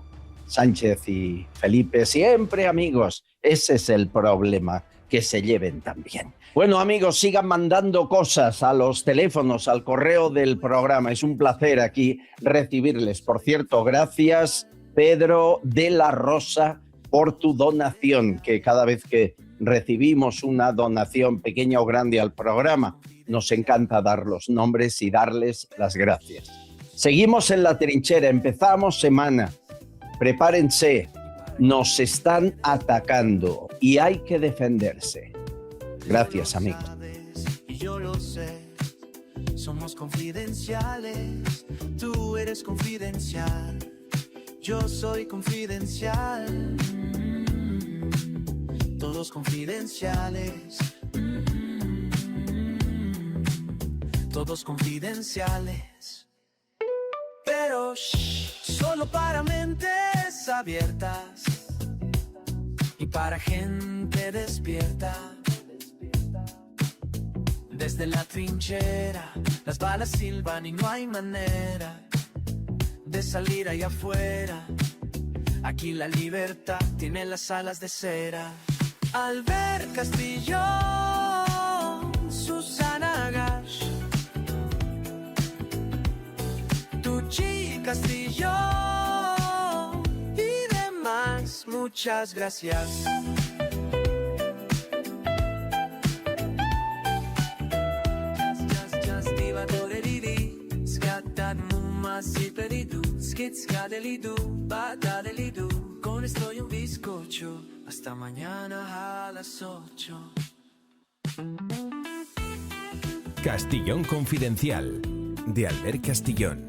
Sánchez y Felipe, siempre amigos. Ese es el problema, que se lleven también. Bueno, amigos, sigan mandando cosas a los teléfonos, al correo del programa. Es un placer aquí recibirles. Por cierto, gracias, Pedro de la Rosa, por tu donación, que cada vez que recibimos una donación pequeña o grande al programa, nos encanta dar los nombres y darles las gracias. Seguimos en la trinchera, empezamos semana, prepárense, nos están atacando y hay que defenderse. Gracias, amigos. Y yo lo sé, somos confidenciales, tú eres confidencial. Yo soy confidencial, todos confidenciales, todos confidenciales, pero solo para mentes abiertas y para gente despierta. Desde la trinchera, las balas silban y no hay manera de salir allá afuera. Aquí la libertad tiene las alas de cera. Albert Castillón, Susana Gash, Tucci Castillón y demás, muchas gracias. Con esto y un bizcocho, hasta mañana a las 8. Castillón Confidencial, de Albert Castillón.